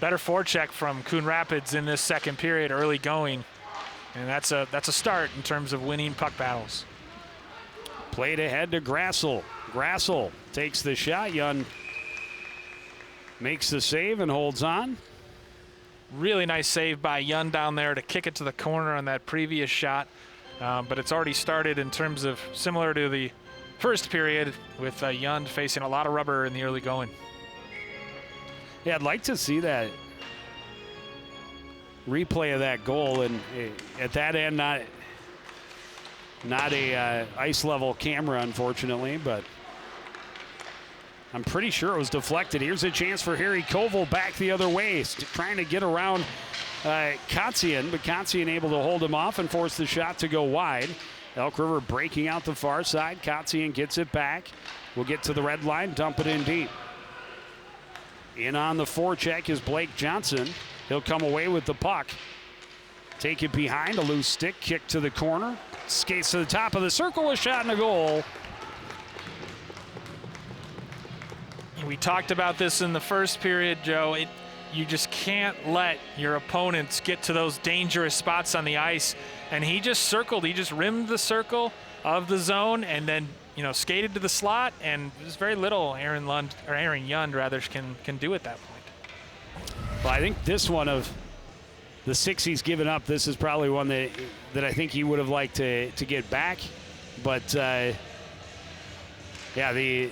Speaker 2: Better forecheck from Coon Rapids in this second period, early going. And that's a start in terms of winning puck battles.
Speaker 1: Played ahead to Grassel. Grassel takes the shot. Yund makes the save and holds on.
Speaker 2: Really nice save by Yund down there to kick it to the corner on that previous shot. But it's already started in terms of similar to the first period with Yund facing a lot of rubber in the early going.
Speaker 1: Yeah, I'd like to see that replay of that goal, and at that end, not a ice level camera, unfortunately, but I'm pretty sure it was deflected. Here's a chance for Harry Koval back the other way, trying to get around Kotzian, but Kotzian able to hold him off and force the shot to go wide. Elk River breaking out the far side. Kotzian gets it back. We'll get to the red line, dump it in deep. In on the forecheck is Blake Johnson. He'll come away with the puck. Take it behind, a loose stick, kick to the corner. Skates to the top of the circle, a shot and a goal.
Speaker 2: We talked about this in the first period, Joe. You just can't let your opponents get to those dangerous spots on the ice. And he just rimmed the circle of the zone and then, skated to the slot, and there's very little Aaron Yund can do at that point.
Speaker 1: Well, I think this one of the 6 he's given up, this is probably one that I think he would have liked to get back. But yeah, the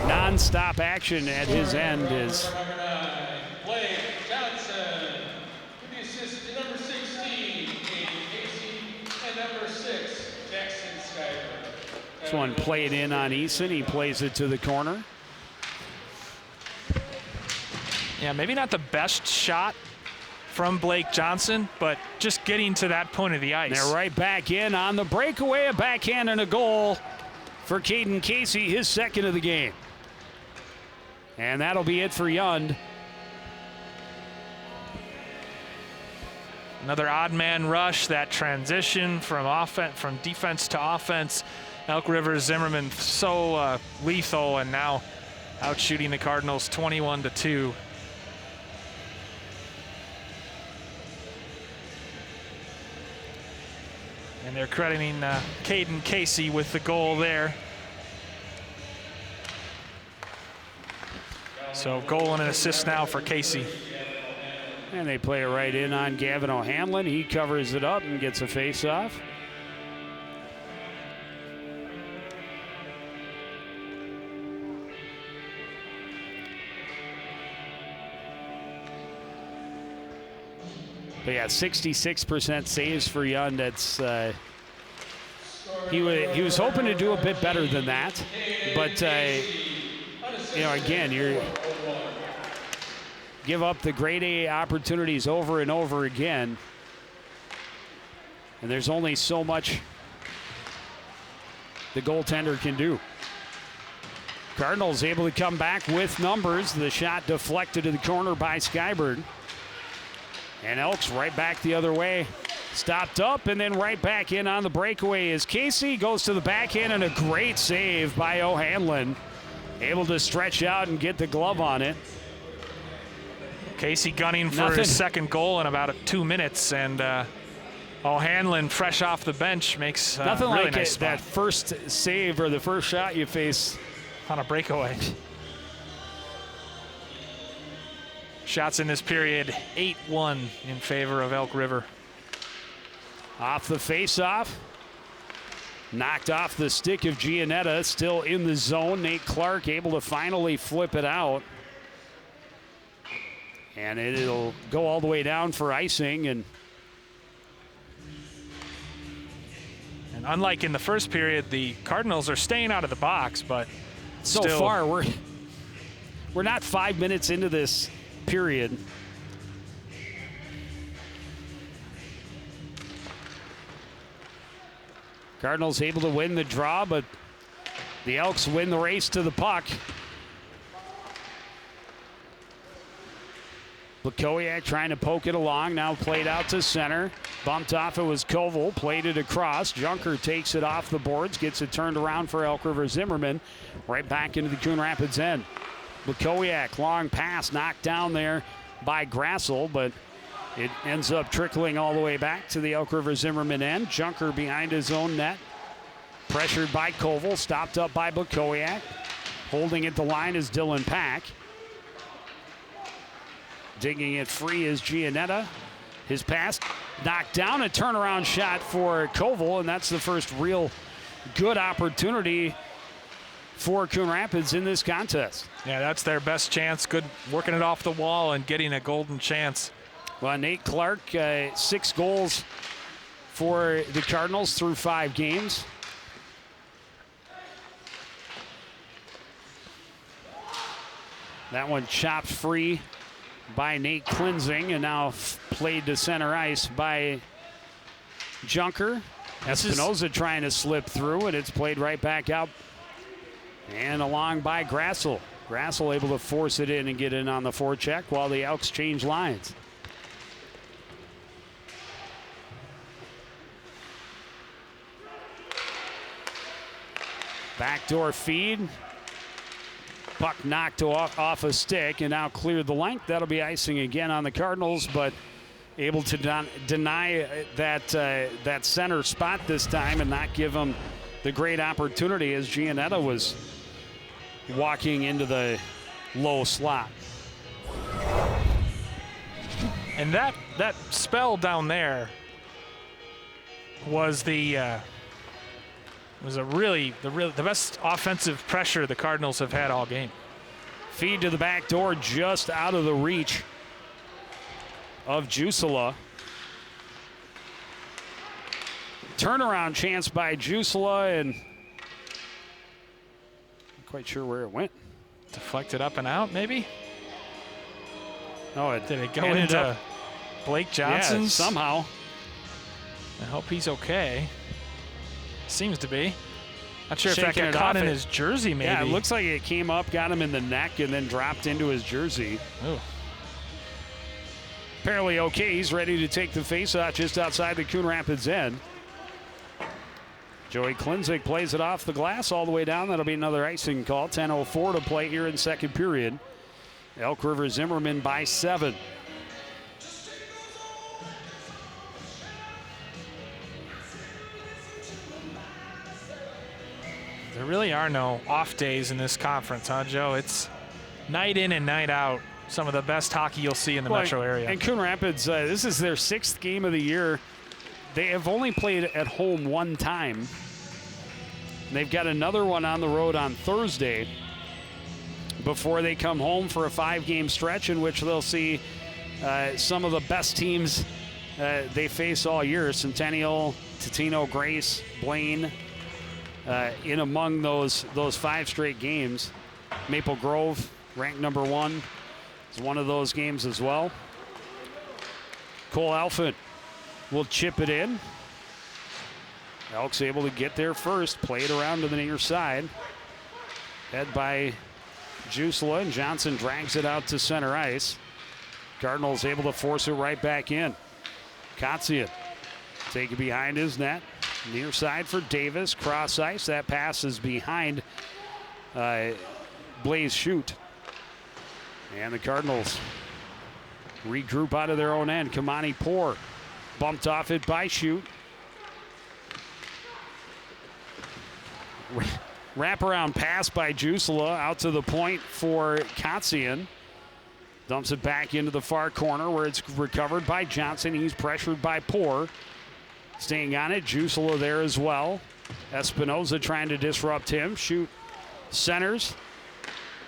Speaker 1: non-stop action at his end is.
Speaker 6: Blake Johnson, with the assist to number 16, Casey, and number 6, Jackson Skyler.
Speaker 1: This one played in on Eason. He plays it to the corner.
Speaker 2: Yeah, maybe not the best shot from Blake Johnson, but just getting to that point of the ice.
Speaker 1: They're right back in on the breakaway, a backhand and a goal for Caden Casey, his second of the game. And that'll be it for Yund.
Speaker 2: Another odd man rush, that transition from defense to offense. Elk River Zimmerman so lethal, and now out shooting the Cardinals 21-2. And they're crediting Caden Casey with the goal there. So goal and an assist now for Casey.
Speaker 1: And they play it right in on Gavin O'Hanlon. He covers it up and gets a face-off. But yeah, 66% saves for Yund. That's he was hoping to do a bit better than that, but again, you give up the grade A opportunities over and over again, and there's only so much the goaltender can do. Cardinals able to come back with numbers. The shot deflected to the corner by Skyberg. And Elks right back the other way. Stopped up and then right back in on the breakaway as Casey goes to the backhand, and a great save by O'Hanlon. Able to stretch out and get the glove on it.
Speaker 2: Casey gunning for his second goal in about 2 minutes, and O'Hanlon, fresh off the bench, makes
Speaker 1: nothing
Speaker 2: really
Speaker 1: like
Speaker 2: nice
Speaker 1: that first save or the first shot you face
Speaker 2: on a breakaway. Shots in this period, 8-1 in favor of Elk River.
Speaker 1: Off the face-off. Knocked off the stick of Giannetta, still in the zone. Nate Clark able to finally flip it out. And it'll go all the way down for icing. And
Speaker 2: unlike in the first period, the Cardinals are staying out of the box, but
Speaker 1: so far we're not 5 minutes into this period. Cardinals able to win the draw, but the Elks win the race to the puck. Blakowiak trying to poke it along, now played out to center. Bumped off, it was Koval, played it across. Junker takes it off the boards, gets it turned around for Elk River Zimmerman. Right back into the Coon Rapids end. Blakowiak, long pass, knocked down there by Grassel, but it ends up trickling all the way back to the Elk River Zimmerman end. Junker behind his own net. Pressured by Koval, stopped up by Blakowiak. Holding at the line is Dylan Pack. Digging it free is Giannetta. His pass knocked down, a turnaround shot for Koval, and that's the first real good opportunity for Coon Rapids in this contest.
Speaker 2: Yeah, that's their best chance. Good working it off the wall and getting a golden chance.
Speaker 1: Well, Nate Clark, 6 goals for the Cardinals through 5 games. That one chopped free by Nate Klinzing, and now played to center ice by Junker. Espinoza trying to slip through, and it's played right back out and along by Grassel. Grassel able to force it in and get in on the forecheck while the Elks change lines. Backdoor feed. Puck knocked off a stick and now cleared the length. That'll be icing again on the Cardinals, but able to deny that center spot this time and not give them the great opportunity as Giannetta was walking into the low slot.
Speaker 2: And that spell down there was the best offensive pressure the Cardinals have had all game.
Speaker 1: Feed to the back door, just out of the reach of Jusula. Turnaround chance by Jusula, and not quite sure where it went.
Speaker 2: Deflected up and out, maybe?
Speaker 1: Oh,
Speaker 2: did it go into Blake Johnson?
Speaker 1: Yeah, somehow.
Speaker 2: I hope he's okay. Seems to be. Not sure if that
Speaker 1: Shaking
Speaker 2: got
Speaker 1: it
Speaker 2: caught
Speaker 1: off
Speaker 2: in
Speaker 1: it.
Speaker 2: his jersey, maybe.
Speaker 1: Yeah, it looks like it came up, got him in the neck, and then dropped into his jersey.
Speaker 2: Ooh.
Speaker 1: Apparently okay. He's ready to take the faceoff just outside the Coon Rapids end. Joey Klinzig plays it off the glass all the way down. That'll be another icing call. 10:04 to play here in second period. Elk River Zimmerman by 7.
Speaker 2: There really are no off days in this conference, huh, Joe? It's night in and night out. Some of the best hockey you'll see in the metro area.
Speaker 1: And Coon Rapids, this is their 6th game of the year. They have only played at home 1 time. They've got another one on the road on Thursday before they come home for a 5-game stretch in which they'll see some of the best teams they face all year. Centennial, Totino, Grace, Blaine, in among those 5 straight games. Maple Grove, ranked number 1, is one of those games as well. Cole Alford will chip it in. Elks able to get there first, play it around to the near side. Head by Jusela, and Johnson drags it out to center ice. Cardinals able to force it right back in. Kotzian take it behind his net. Near side for Davis, cross ice. That pass is behind Blaze Shoot. And the Cardinals regroup out of their own end. Kamani Poor bumped off it by Shoot. Wraparound pass by Jusela out to the point for Kotzian. Dumps it back into the far corner where it's recovered by Johnson. He's pressured by Poor. Staying on it, Jusela there as well. Espinoza trying to disrupt him. Shoot centers.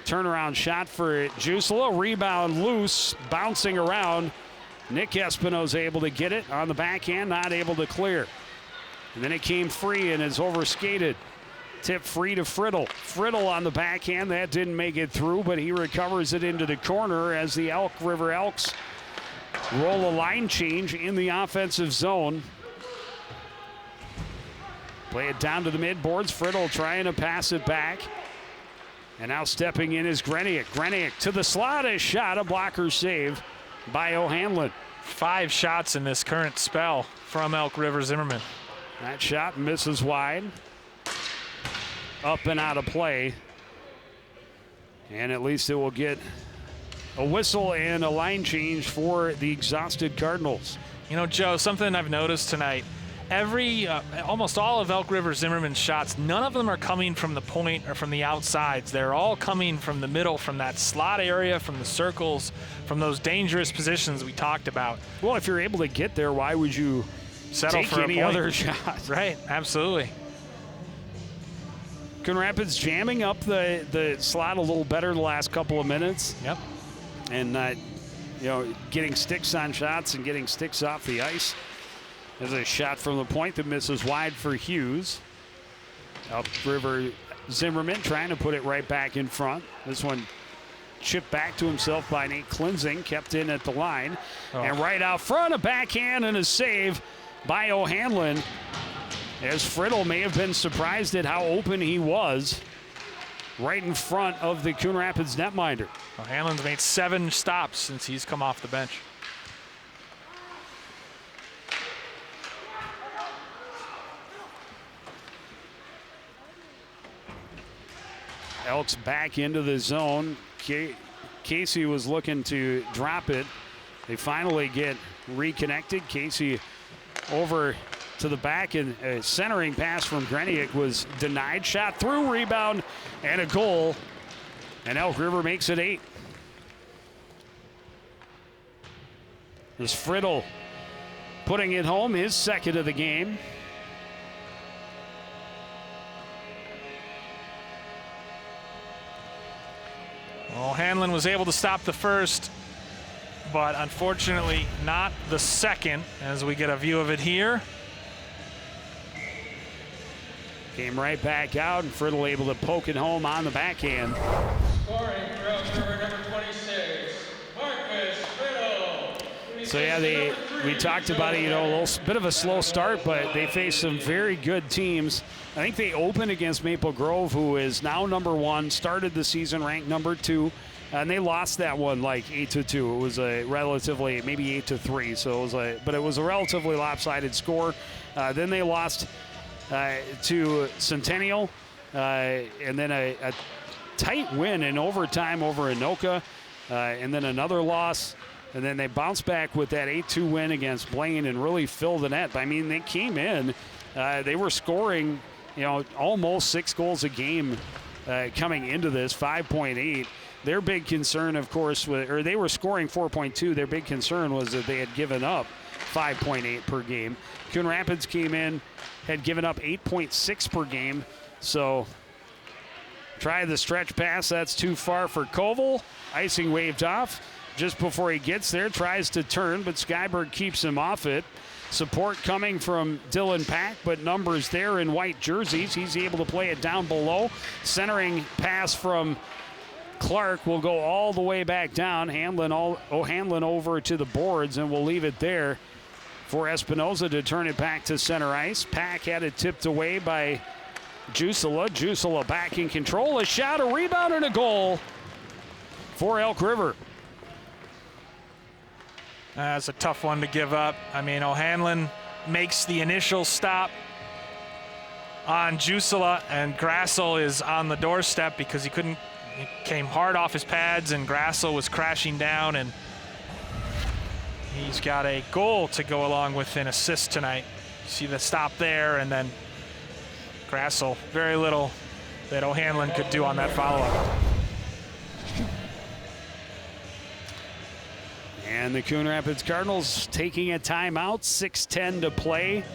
Speaker 1: Turnaround shot for Jusela. Rebound loose, bouncing around. Nick Espinoza able to get it on the backhand, not able to clear. And then it came free and is overskated. Tip free to Friddle. Friddle on the backhand. That didn't make it through, but he recovers it into the corner as the Elk River Elks roll a line change in the offensive zone. Play it down to the midboards. Friddle trying to pass it back. And now stepping in is Greniak. Greniak to the slot. A shot, a blocker save by O'Hanlon.
Speaker 2: 5 shots in this current spell from Elk River Zimmerman.
Speaker 1: That shot misses wide. Up and out of play. And at least it will get a whistle and a line change for the exhausted Cardinals.
Speaker 2: You know, Joe, something I've noticed tonight, almost all of Elk River Zimmerman's shots, none of them are coming from the point or from the outsides. They're all coming from the middle, from that slot area, from the circles, from those dangerous positions we talked about.
Speaker 1: Well, if you're able to get there, why would you
Speaker 2: settle for
Speaker 1: any
Speaker 2: a point?
Speaker 1: Other shot?
Speaker 2: Right, absolutely.
Speaker 1: Coon Rapids jamming up the slot a little better the last couple of minutes.
Speaker 2: Yep.
Speaker 1: And getting sticks on shots and getting sticks off the ice. There's a shot from the point that misses wide for Hughes. Elk River Zimmerman trying to put it right back in front. This one chipped back to himself by Nate Klinzing, kept in at the line. And right out front, a backhand and a save by O'Hanlon. As Friddle may have been surprised at how open he was right in front of the Coon Rapids netminder.
Speaker 2: O'Hanlon's made 7 stops since he's come off the bench.
Speaker 1: Elks back into the zone. Casey was looking to drop it. They finally get reconnected. Casey over to the back, and a centering pass from Greniak was denied. Shot through, rebound, and a goal. And Elk River makes it 8. There's Friddle putting it home, his second of the game.
Speaker 2: O'Hanlon was able to stop the first, but unfortunately not the second, as we get a view of it here.
Speaker 1: Came right back out, and Friddle able to poke it home on the backhand.
Speaker 6: Scoring for Elk River, number 26, Marcus Friddle.
Speaker 1: So yeah, we talked about it, a little bit of a slow start, but they faced some very good teams. I think they opened against Maple Grove, who is now number 1, started the season ranked number 2, and they lost that one like 8-2. It was a relatively, maybe 8-3. So it was a relatively lopsided score. Then they lost to Centennial, and then a tight win in overtime over Anoka, and then another loss. And then they bounced back with that 8-2 win against Blaine and really filled the net. I mean, they came in, they were scoring, almost 6 goals a game coming into this, 5.8. Their big concern, of course, they were scoring 4.2. Their big concern was that they had given up 5.8 per game. Coon Rapids came in, had given up 8.6 per game. So try the stretch pass. That's too far for Koval. Icing waved off. Just before he gets there, tries to turn, but Skyberg keeps him off it. Support coming from Dylan Pack, but numbers there in white jerseys. He's able to play it down below. Centering pass from Clark will go all the way back down. O'Hanlon over to the boards, and we'll leave it there for Espinoza to turn it back to center ice. Pack had it tipped away by Jusela. Jusela back in control. A shot, a rebound, and a goal for Elk River.
Speaker 2: That's a tough one to give up. I mean, O'Hanlon makes the initial stop on Jusela, and Grassel is on the doorstep because he came hard off his pads, and Grassel was crashing down, and he's got a goal to go along with an assist tonight. See the stop there, and then Grassel, very little that O'Hanlon could do on that follow-up.
Speaker 1: And the Coon Rapids Cardinals taking a timeout, 6:10 to play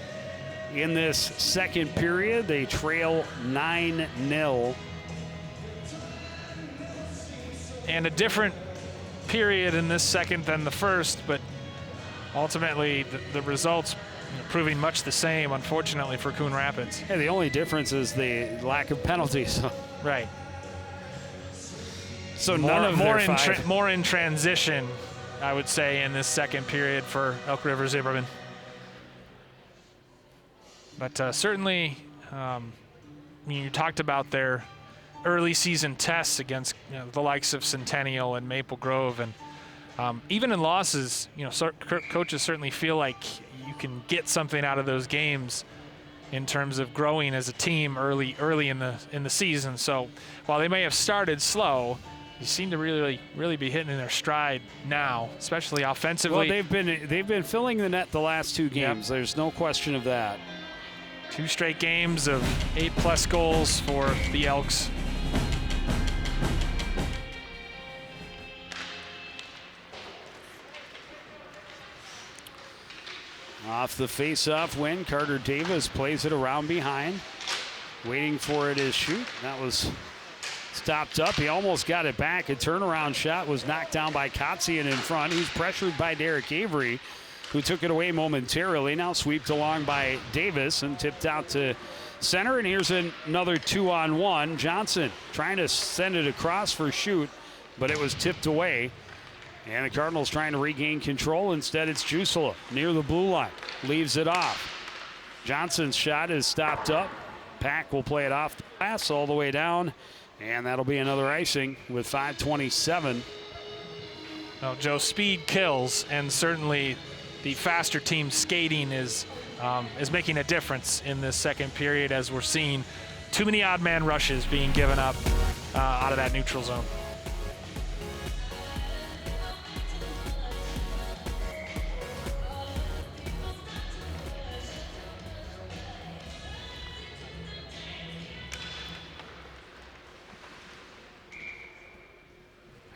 Speaker 1: in this second period. They trail 9-0.
Speaker 2: And a different period in this second than the first, but ultimately the results proving much the same, unfortunately, for Coon Rapids.
Speaker 1: Yeah, the only difference is the lack of penalties.
Speaker 2: Right.
Speaker 1: So none of their five.
Speaker 2: More in transition, I would say, in this second period for Elk River Zimmerman. But certainly, you talked about their early season tests against the likes of Centennial and Maple Grove, and even in losses, coaches certainly feel like you can get something out of those games in terms of growing as a team early in the season. So while they may have started slow, you seem to really be hitting in their stride now, especially offensively.
Speaker 1: Well, they've been filling the net the last two games. Yep. There's no question of that.
Speaker 2: 2 straight games of 8+ goals for the Elks.
Speaker 1: Off the face-off win, Carter Davis plays it around behind. Waiting for it to shoot. That was stopped up. He almost got it back. A turnaround shot was knocked down by Kotzian in front. He's pressured by Derek Avery, who took it away momentarily. Now swept along by Davis and tipped out to center. And here's another 2-on-1. Johnson trying to send it across for shoot, but it was tipped away. And the Cardinals trying to regain control. Instead, it's Jusela near the blue line. Leaves it off. Johnson's shot is stopped up. Pack will play it off the glass all the way down. And that'll be another icing with 5:27.
Speaker 2: Well, Joe, speed kills, and certainly the faster team skating is making a difference in this second period, as we're seeing too many odd man rushes being given up out of that neutral zone.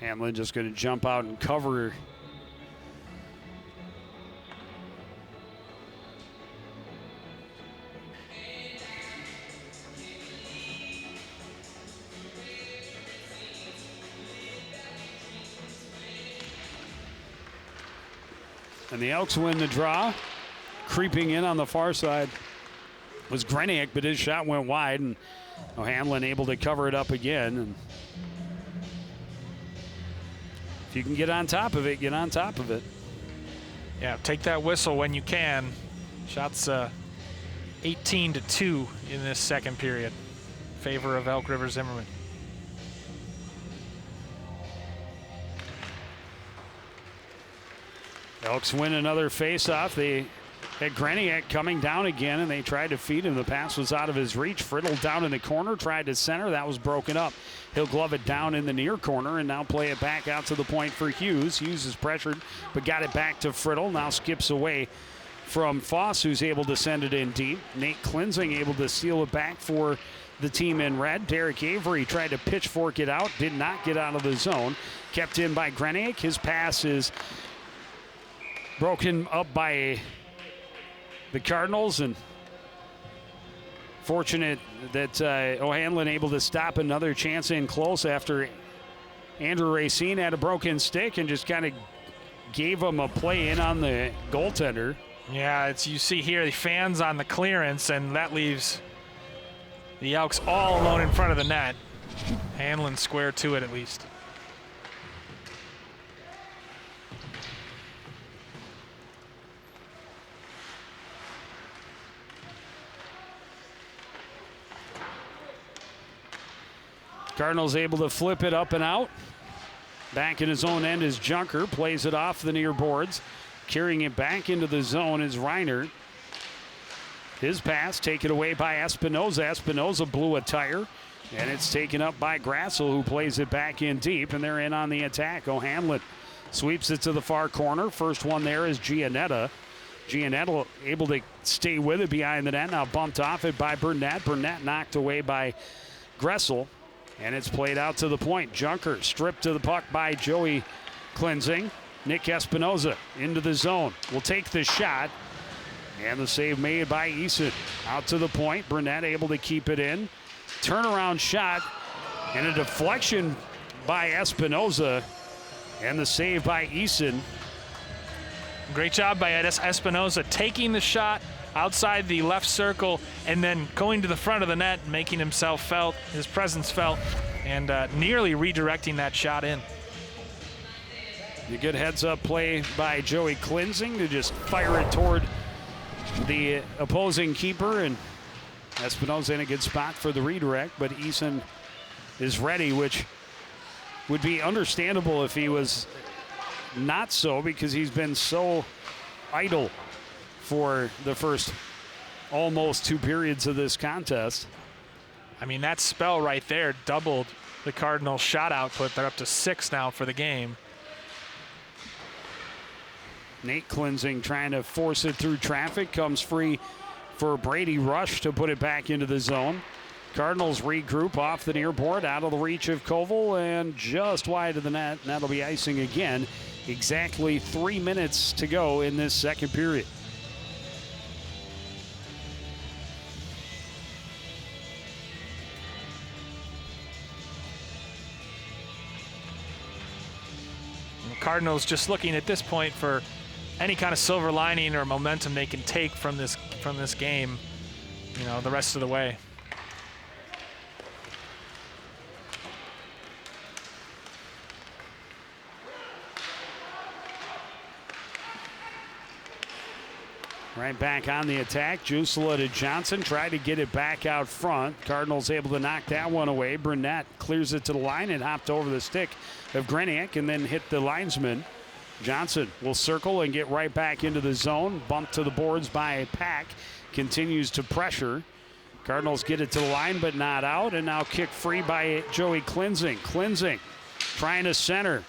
Speaker 1: Hamlin just going to jump out and cover. And the Elks win the draw. Creeping in on the far side was Greniak, but his shot went wide, and O'Hanlon able to cover it up again. And if you can get on top of it, get on top of it.
Speaker 2: Yeah, take that whistle when you can. Shots 18-2 in this second period in favor of Elk River Zimmerman.
Speaker 1: Elks win another face-off. They had Greniak coming down again, and they tried to feed him. The pass was out of his reach. Friddle down in the corner, tried to center. That was broken up. He'll glove it down in the near corner and now play it back out to the point for Hughes. Hughes is pressured, but got it back to Friddle. Now skips away from Foss, who's able to send it in deep. Nate Klinzing able to steal it back for the team in red. Derek Avery tried to pitchfork it out, did not get out of the zone. Kept in by Greniak. His pass is broken up by the Cardinals, and fortunate that O'Hanlon able to stop another chance in close after Andrew Racine had a broken stick and just kind of gave him a play in on the goaltender.
Speaker 2: Yeah, you see here the fans on the clearance, and that leaves the Elks all alone in front of the net. Hanlon square to it at least.
Speaker 1: Cardinals able to flip it up and out. Back in his own end is Junker, plays it off the near boards. Carrying it back into the zone is Reiner. His pass taken away by Espinoza. Espinoza blew a tire, and it's taken up by Grassel, who plays it back in deep, and they're in on the attack. O'Hanlon sweeps it to the far corner. First one there is Giannetta. Giannetta able to stay with it behind the net. Now bumped off it by Burnett. Burnett knocked away by Gressel. And it's played out to the point. Junker stripped to the puck by Joey Cleansing. Nick Espinoza into the zone. Will take the shot. And the save made by Eason. Out to the point. Burnett able to keep it in. Turnaround shot. And a deflection by Espinoza. And the save by Eason.
Speaker 2: Great job by Espinoza taking the shot outside the left circle and then going to the front of the net, making himself felt, his presence felt, and nearly redirecting that shot in.
Speaker 1: A good heads-up play by Joey Cleansing to just fire it toward the opposing keeper, and Espinoza in a good spot for the redirect, but Eason is ready, which would be understandable if he was not so, because he's been so idle for the first almost 2 periods of this contest.
Speaker 2: I mean, that spell right there doubled the Cardinals' shot output. They're up to 6 now for the game.
Speaker 1: Nate Cleansing trying to force it through traffic, comes free for Brady Rush to put it back into the zone. Cardinals regroup off the near board, out of the reach of Koval, and just wide of the net, and that'll be icing again. Exactly 3 minutes to go in this second period.
Speaker 2: Cardinals just looking at this point for any kind of silver lining or momentum they can take from this game, you know, the rest of the way.
Speaker 1: Right back on the attack. Jusela to Johnson. Tried to get it back out front. Cardinals able to knock that one away. Burnett clears it to the line and hopped over the stick of Greniak and then hit the linesman. Johnson will circle and get right back into the zone. Bumped to the boards by Pack. Continues to pressure. Cardinals get it to the line but not out. And now kick free by Joey Cleansing. Cleansing trying to center.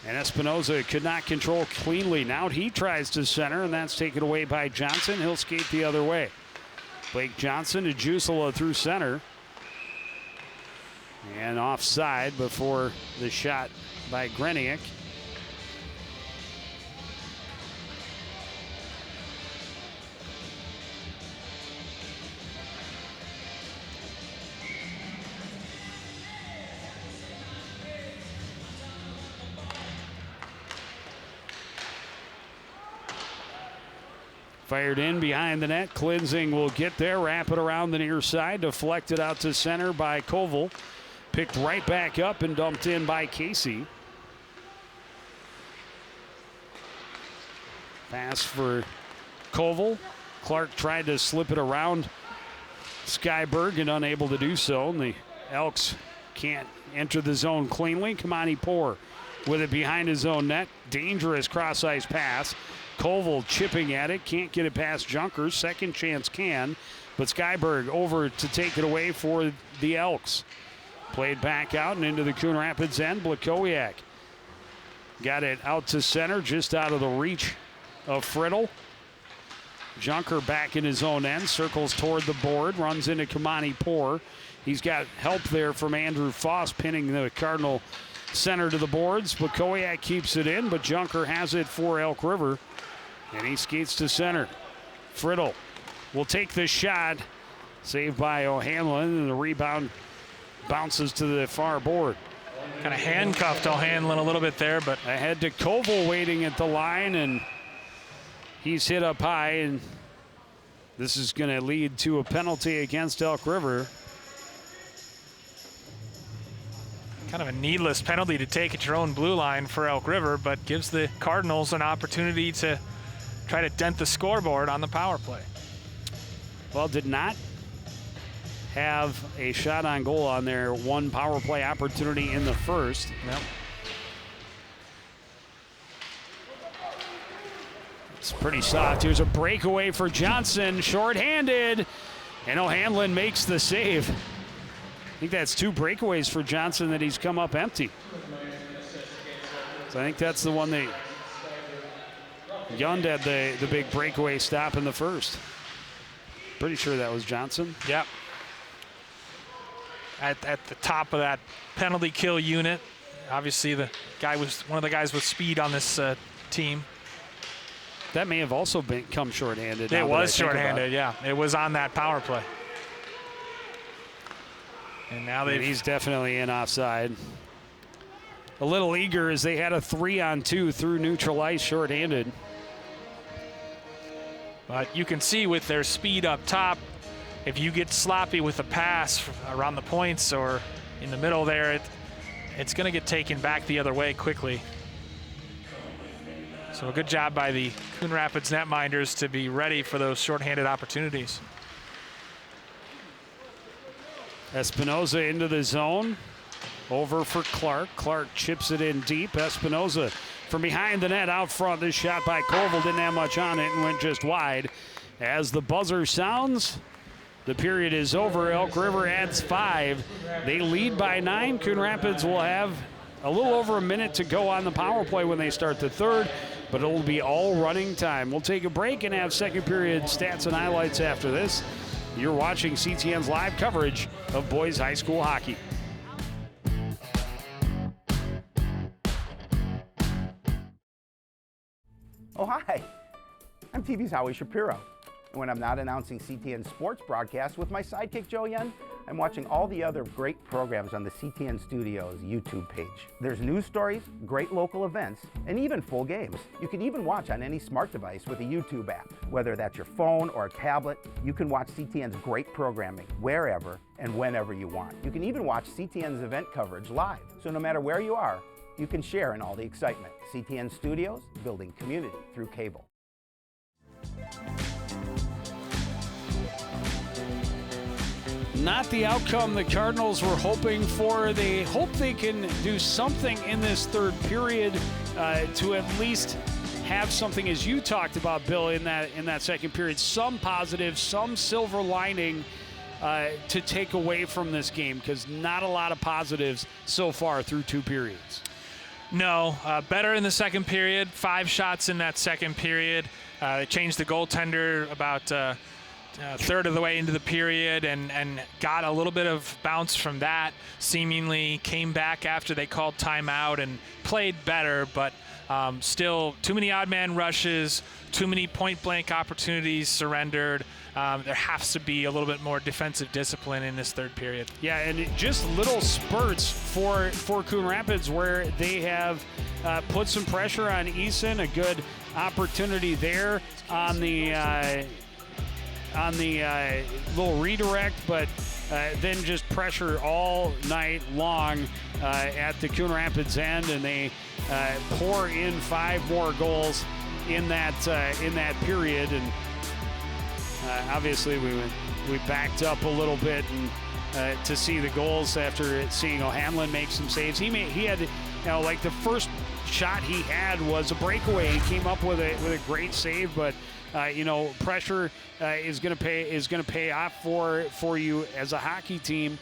Speaker 1: And Espinoza could not control cleanly. Now he tries to center, and that's taken away by Johnson. He'll skate the other way. Blake Johnson to Jusela through center. And offside before the shot by Greniak. Fired in behind the net. Cleansing will get there, wrap it around the near side, deflected out to center by Koval. Picked right back up and dumped in by Casey. Pass for Koval. Clark tried to slip it around Skyberg and unable to do so. And the Elks can't enter the zone cleanly. Kamani Poor with it behind his own net. Dangerous cross-ice pass. Koval chipping at it, can't get it past Junker. Second chance can, but Skyberg over to take it away for the Elks. Played back out and into the Coon Rapids end. Blakowiak got it out to center, just out of the reach of Friddle. Junker back in his own end, circles toward the board, runs into Kamani Poor. He's got help there from Andrew Foss, pinning the Cardinal center to the boards. Blakowiak keeps it in, but Junker has it for Elk River. And he skates to center. Friddle will take the shot. Saved by O'Hanlon, and the rebound bounces to the far board.
Speaker 2: Kind of handcuffed O'Hanlon a little bit there, but
Speaker 1: ahead to Koval waiting at the line, and he's hit up high, and this is going to lead to a penalty against Elk River.
Speaker 2: Kind of a needless penalty to take at your own blue line for Elk River, but gives the Cardinals an opportunity to try to dent the scoreboard on the power play.
Speaker 1: Well, did not have a shot on goal on their one power play opportunity in the first.
Speaker 2: Yep.
Speaker 1: It's pretty soft. Here's a breakaway for Johnson, shorthanded, and O'Hanlon makes the save. I think that's 2 breakaways for Johnson that he's come up empty. So I think that's the one that Yund had the big breakaway stop in the first. Pretty sure that was Johnson.
Speaker 2: Yep. At the top of that penalty kill unit. Obviously the guy was one of the guys with speed on this team.
Speaker 1: That may have also come shorthanded.
Speaker 2: It was shorthanded, yeah. It was on that power play. And now
Speaker 1: he's definitely in offside. A little eager as they had a 3-on-2 through neutral ice shorthanded.
Speaker 2: But you can see with their speed up top, if you get sloppy with a pass around the points or in the middle there, it's going to get taken back the other way quickly. So a good job by the Coon Rapids netminders to be ready for those shorthanded opportunities.
Speaker 1: Espinoza into the zone. Over for Clark. Clark chips it in deep. Espinoza from behind the net out front. This shot by Koval didn't have much on it and went just wide. As the buzzer sounds, the period is over. Elk River adds 5. They lead by 9. Coon Rapids will have a little over a minute to go on the power play when they start the third, but it'll be all running time. We'll take a break and have second period stats and highlights after this. You're watching CTN's live coverage of boys high school hockey.
Speaker 7: Oh, hi. I'm TV's Howie Shapiro. And when I'm not announcing CTN sports broadcasts with my sidekick Joe Yen, I'm watching all the other great programs on the CTN Studios YouTube page. There's news stories, great local events, and even full games. You can even watch on any smart device with a YouTube app. Whether that's your phone or a tablet, you can watch CTN's great programming wherever and whenever you want. You can even watch CTN's event coverage live. So no matter where you are, you can share in all the excitement. CTN Studios, building community through cable.
Speaker 1: Not the outcome the Cardinals were hoping for. They hope they can do something in this third period to at least have something, as you talked about, Bill, in that second period. Some positive, some silver lining to take away from this game, because not a lot of positives so far through 2 periods.
Speaker 2: No, better in the second period. 5 shots in that second period. They changed the goaltender about a third of the way into the period and got a little bit of bounce from that. Seemingly came back after they called timeout and played better, but still too many odd man rushes, too many point blank opportunities surrendered. There has to be a little bit more defensive discipline in this third period.
Speaker 1: Yeah, and just little spurts for Coon Rapids where they have put some pressure on Eason. A good opportunity there on the little redirect, but then just pressure all night long at the Coon Rapids end, and they pour in 5 more goals in that period. And obviously we backed up a little bit and to see the goals after seeing O'Hanlon make some saves. He had, like the first shot he had was a breakaway. He came up with a great save, but pressure is going to pay off for you as a hockey team,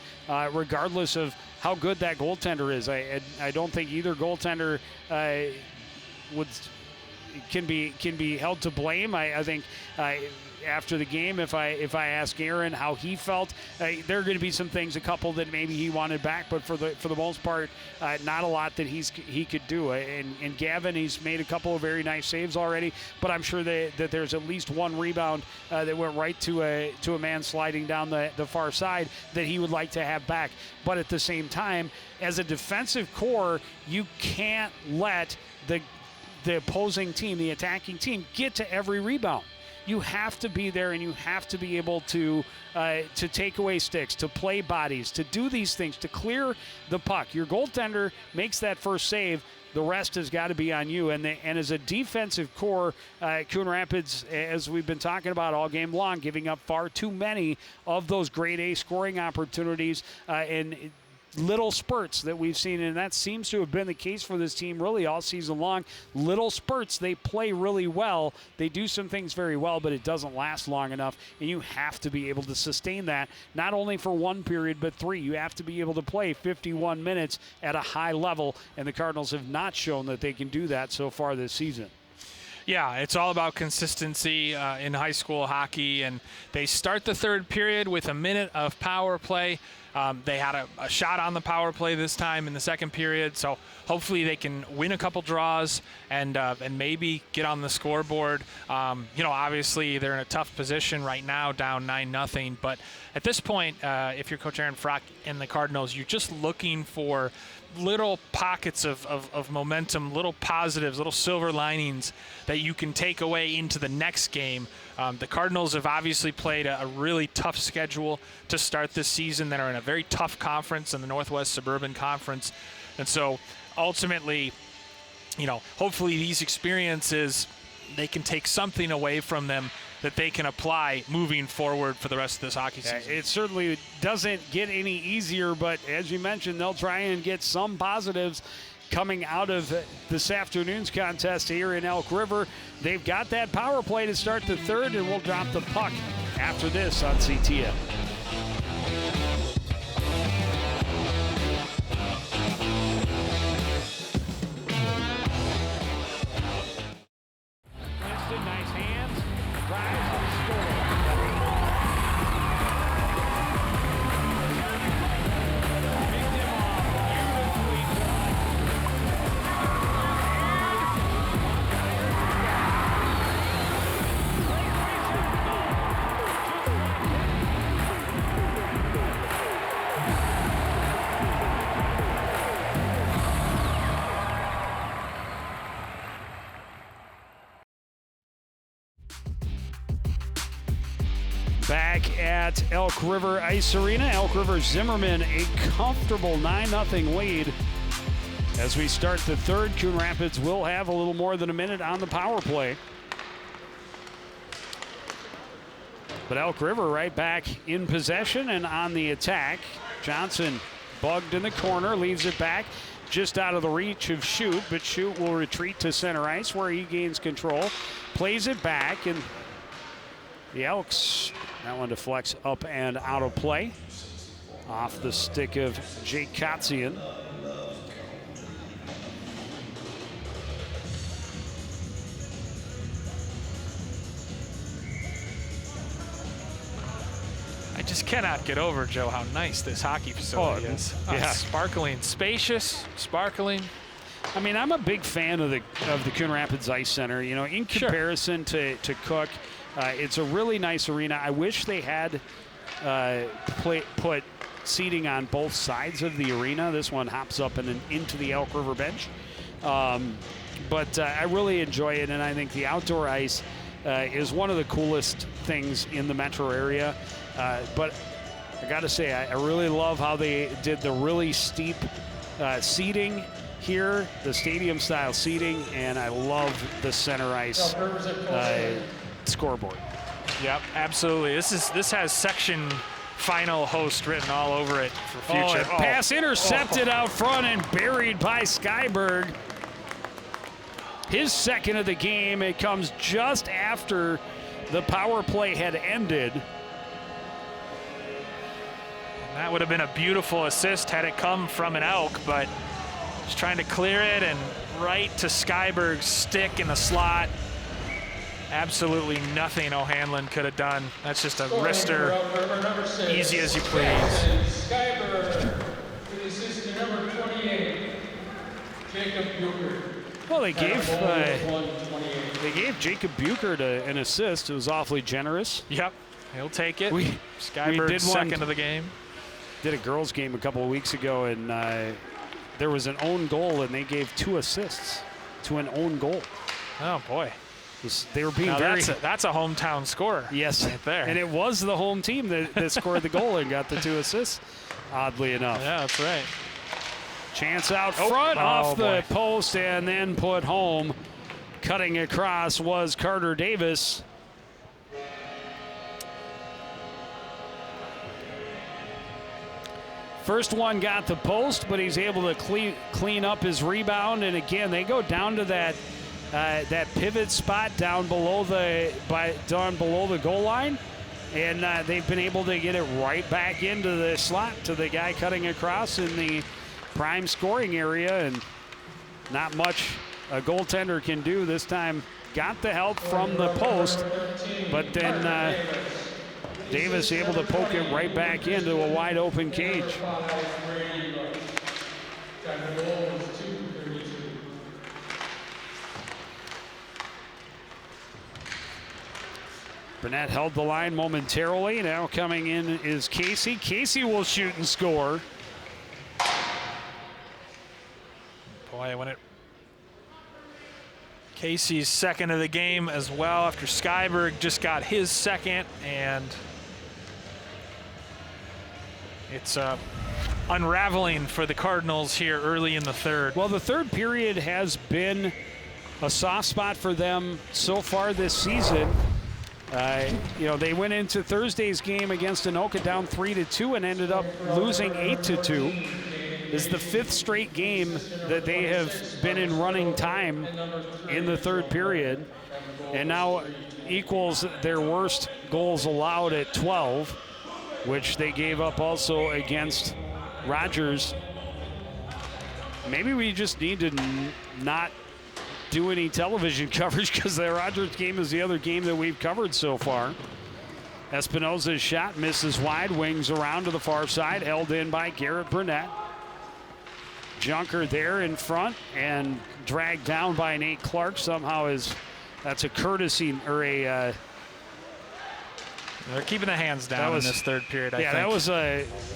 Speaker 1: regardless of how good that goaltender is. I don't think either goaltender can be held to blame. I think after the game, if I ask Aaron how he felt, there are going to be some things, a couple that maybe he wanted back, but for the most part, not a lot that he could do. And Gavin, he's made a couple of very nice saves already, but I'm sure that there's at least one rebound that went right to a man sliding down the far side that he would like to have back. But at the same time, as a defensive core, you can't let the opposing team, the attacking team, get to every rebound. you have to be there, and you have to be able to take away sticks, to play bodies, to do these things, to clear the puck. Your goaltender makes that first save. The rest has got to be on you. And as a defensive core, Coon Rapids, as we've been talking about all game long, giving up far too many of those grade A scoring opportunities and little spurts that we've seen, and that seems to have been the case for this team really all season long. Little spurts, they play really well. They do some things very well, but it doesn't last long enough, and you have to be able to sustain that, not only for one period, but three. You have to be able to play 51 minutes at a high level, and the Cardinals have not shown that they can do that so far this season.
Speaker 2: Yeah, it's all about consistency in high school hockey, and they start the third period with a minute of power play. They had a shot on the power play this time in the second period, so hopefully they can win a couple draws and maybe get on the scoreboard. Obviously they're in a tough position right now, down 9-0. But at this point, if you're Coach Aaron Frock and the Cardinals, you're just looking for little pockets of momentum, little positives, little silver linings that you can take away into the next game. The Cardinals have obviously played a really tough schedule to start this season. That are in a very tough conference in the Northwest Suburban Conference. And so ultimately, hopefully these experiences, they can take something away from them that they can apply moving forward for the rest of this hockey season.
Speaker 1: It certainly doesn't get any easier, but as you mentioned, they'll try and get some positives coming out of this afternoon's contest here in Elk River. They've got that power play to start the third, and we'll drop the puck after this on CTN. Nice hands, drives and scores. Back at Elk River Ice Arena, Elk River Zimmerman, a comfortable 9-0 lead. As we start the third, Coon Rapids will have a little more than a minute on the power play. But Elk River right back in possession and on the attack. Johnson bugged in the corner, leaves it back just out of the reach of Shute, but Shute will retreat to center ice where he gains control, plays it back, and the Elks, that one deflects up and out of play. Off the stick of Jake Kotzian.
Speaker 2: I just cannot get over, Joe, how nice this hockey facility is.
Speaker 1: Yeah.
Speaker 2: Sparkling, spacious, sparkling.
Speaker 1: I mean, I'm a big fan of the Coon Rapids Ice Center. In comparison to Cook, it's a really nice arena. I wish they had put seating on both sides of the arena. This one hops up and into the Elk River bench. But I really enjoy it, and I think the outdoor ice is one of the coolest things in the metro area. But I got to say, I really love how they did the really steep seating here, the stadium-style seating, and I love the center ice scoreboard.
Speaker 2: Yep, absolutely. This has section final host written all over it for future.
Speaker 1: Pass intercepted out front and buried by Skyberg. His second of the game. It comes just after the power play had ended.
Speaker 2: And that would have been a beautiful assist had it come from an Elk, but just trying to clear it and right to Skyberg's stick in the slot. Absolutely nothing O'Hanlon could have done. That's just a wrister, easy as you please.
Speaker 6: Skyberg with assist to number 28, Jacob Bucher.
Speaker 1: Well, they gave Jacob Bucher an assist. It was awfully generous.
Speaker 2: Yep, he'll take it. Skyberg
Speaker 1: did
Speaker 2: second of the game.
Speaker 1: Did a girls game a couple of weeks ago, and there was an own goal, and they gave 2 assists to an own goal.
Speaker 2: Oh boy.
Speaker 1: They were being
Speaker 2: Now
Speaker 1: very.
Speaker 2: that's a hometown score.
Speaker 1: Yes,
Speaker 2: right there.
Speaker 1: And it was the home team that scored the goal and got the 2 assists, oddly enough.
Speaker 2: Yeah, that's right.
Speaker 1: Chance out front off the post and then put home. Cutting across was Carter Davis. First one got the post, but he's able to clean up his rebound. And again, they go down to that pivot spot down below the goal line, and they've been able to get it right back into the slot to the guy cutting across in the prime scoring area, and not much a goaltender can do this time. Got the help from the post, but then Davis able to poke it right back into a wide open cage. Burnett held the line momentarily. Now coming in is Casey. Casey will shoot and score.
Speaker 2: Boy, when it Casey's second of the game as well after Skyberg just got his second, and it's unraveling for the Cardinals here early in the third.
Speaker 1: Well, the third period has been a soft spot for them so far this season. You know, they went into Thursday's game against Anoka down 3-2 and ended up losing 8-2. This is the 5th straight game that they have been in running time in the third period, and now equals their worst goals allowed at 12, which they gave up also against Rogers. Maybe we just need to not do any television coverage, because the Rogers game is the other game that we've covered so far. Espinoza's shot misses wide, wings around to the far side, held in by Garrett Burnett. Junker there in front and dragged down by Nate Clark. Somehow that's a courtesy or a.
Speaker 2: They're keeping the hands down in this third period. I think.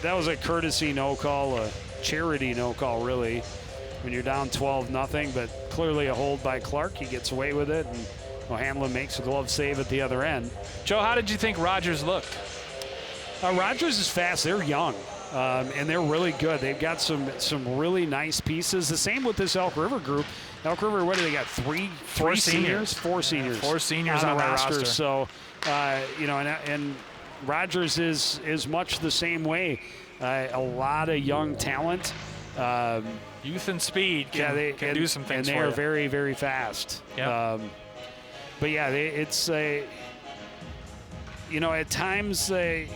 Speaker 1: that was a courtesy no call, a charity no call really, when you're down 12-0. But clearly a hold by Clark. He gets away with it, and O'Hanlon makes a glove save at the other end.
Speaker 2: Joe, how did you think Rogers looked?
Speaker 1: Rogers is fast. They're young. And they're really good. They've got some really nice pieces. The same with this Elk River group. Elk River, what do they got? Four seniors. Four seniors
Speaker 2: on the roster.
Speaker 1: So, you know, and Rogers is much the same way. A lot of young talent.
Speaker 2: Youth and speed can do some things.
Speaker 1: And they are very, very fast.
Speaker 2: Yep.
Speaker 1: But yeah, it's you know, at times the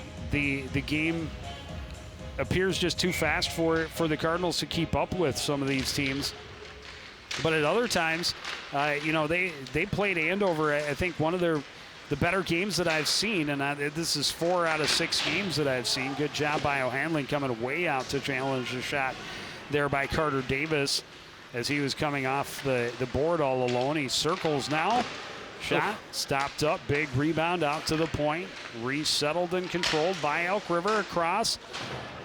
Speaker 1: game appears just too fast for the Cardinals to keep up with some of these teams. But at other times, you know, they played Andover, I think, one of the better games that I've seen, and this is 4 out of 6 games that I've seen. Good job by O'Hanlon coming way out to challenge the shot there by Carter Davis as he was coming off the board all alone. He circles now. Shot stopped up, big rebound out to the point, resettled and controlled by Elk River across.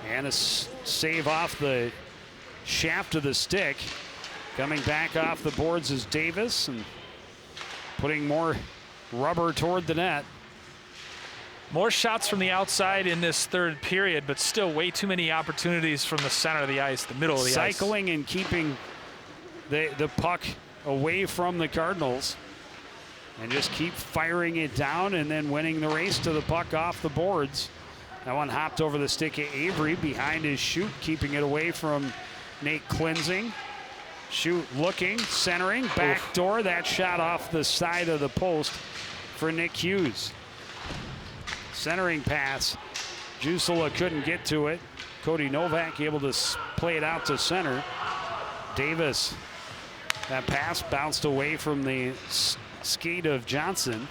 Speaker 1: And a save off the shaft of the stick. Coming back off the boards is Davis and putting more rubber toward the net.
Speaker 2: More shots from the outside in this third period, but still way too many opportunities from the center of the ice, the middle of the ice.
Speaker 1: Cycling and keeping the puck away from the Cardinals. And just keep firing it down and then winning the race to the puck off the boards. That one hopped over the stick of Avery behind his shoot, keeping it away from Nate Cleansing. Shoot looking, centering, backdoor. That shot off the side of the post for Nick Hughes. Centering pass. Jusela couldn't get to it. Cody Novak able to play it out to center. Davis. That pass bounced away from the skate of Johnson.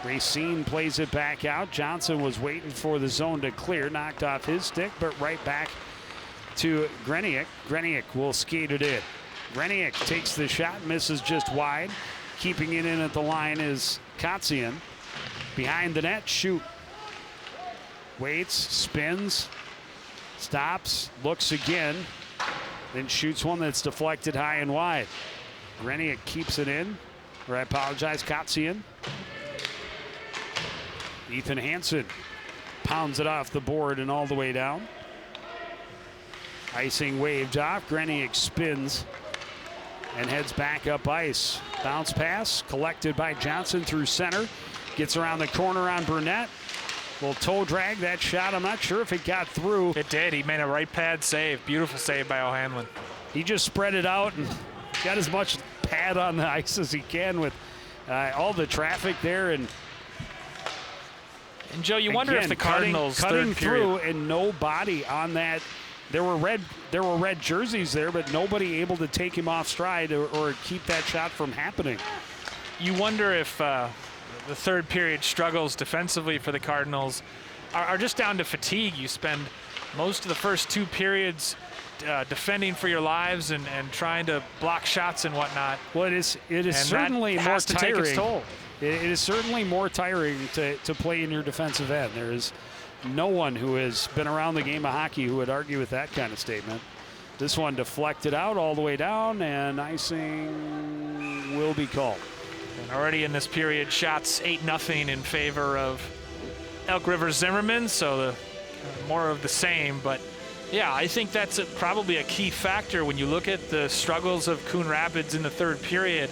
Speaker 1: Racine plays it back out. Johnson was waiting for the zone to clear, knocked off his stick, but right back to Greniak. Greniak will skate it in. Greniak takes the shot, misses just wide. Keeping it in at the line is Kotzian. Behind the net, shoot. Waits, spins, stops, looks again, then shoots one that's deflected high and wide. Greniak keeps it in. Or I apologize, Kotzian. Ethan Hansen pounds it off the board and all the way down. Icing waved off. Grenier spins and heads back up ice. Bounce pass collected by Johnson through center. Gets around the corner on Burnett. Little toe drag that shot. I'm not sure if it got through.
Speaker 2: It did. He made a right pad save. Beautiful save by O'Hanlon.
Speaker 1: He just spread it out and got as much pad on the ice as he can with all the traffic there. And
Speaker 2: Joe, you wonder if the Cardinals
Speaker 1: cutting
Speaker 2: third
Speaker 1: through
Speaker 2: period,
Speaker 1: and nobody on that. There were red jerseys there, but nobody able to take him off stride or keep that shot from happening.
Speaker 2: you wonder if the third period struggles defensively for the Cardinals are just down to fatigue. You spend most of the first 2 periods defending for your lives and trying to block shots and whatnot.
Speaker 1: Well, it is certainly more
Speaker 2: has to take its
Speaker 1: tiring.
Speaker 2: toll.
Speaker 1: It is certainly more tiring to play in your defensive end. There is no one who has been around the game of hockey who would argue with that kind of statement. This one deflected out all the way down, and icing will be called.
Speaker 2: And already in this period, shots 8-0 in favor of Elk River Zimmerman, so the more of the same. But yeah, I think that's probably a key factor when you look at the struggles of Coon Rapids in the third period.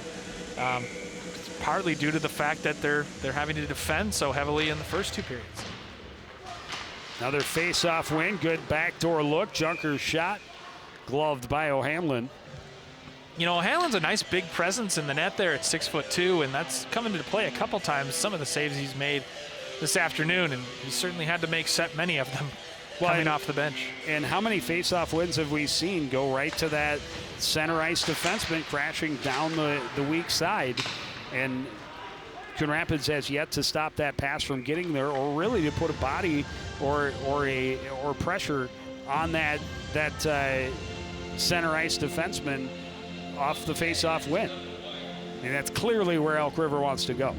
Speaker 2: It's partly due to the fact that they're having to defend so heavily in the first 2 periods.
Speaker 1: Another face-off win, good backdoor look. Junker's shot, gloved by O'Hanlon.
Speaker 2: You know, O'Hanlon's a nice big presence in the net there at 6'2", and that's come into play a couple times. Some of the saves he's made this afternoon, and he certainly had to make many of them coming off the bench. And
Speaker 1: how many face-off wins have we seen go right to that center ice defenseman crashing down the weak side? And Coon Rapids has yet to stop that pass from getting there, or really to put a body or pressure on that center ice defenseman off the face-off win. And that's clearly where Elk River wants to go.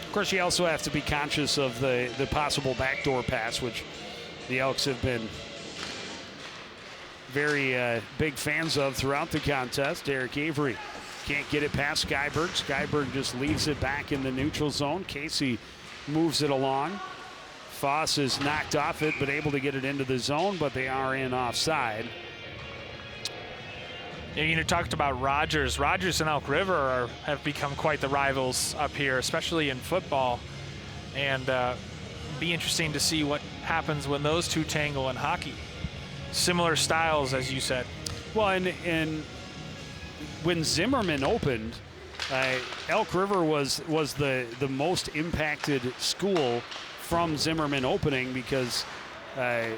Speaker 1: Of course, you also have to be conscious of the possible backdoor pass, which the Elks have been very big fans of throughout the contest. Derek Avery can't get it past Skyberg. Skyberg just leaves it back in the neutral zone. Casey moves it along. Foss is knocked off it, but able to get it into the zone, but they are in offside.
Speaker 2: You talked about Rogers. Rogers and Elk River have become quite the rivals up here, especially in football. And be interesting to see what happens when those two tangle in hockey. Similar styles, as you said.
Speaker 1: Well, and when Zimmerman opened, Elk River was the most impacted school from Zimmerman opening because they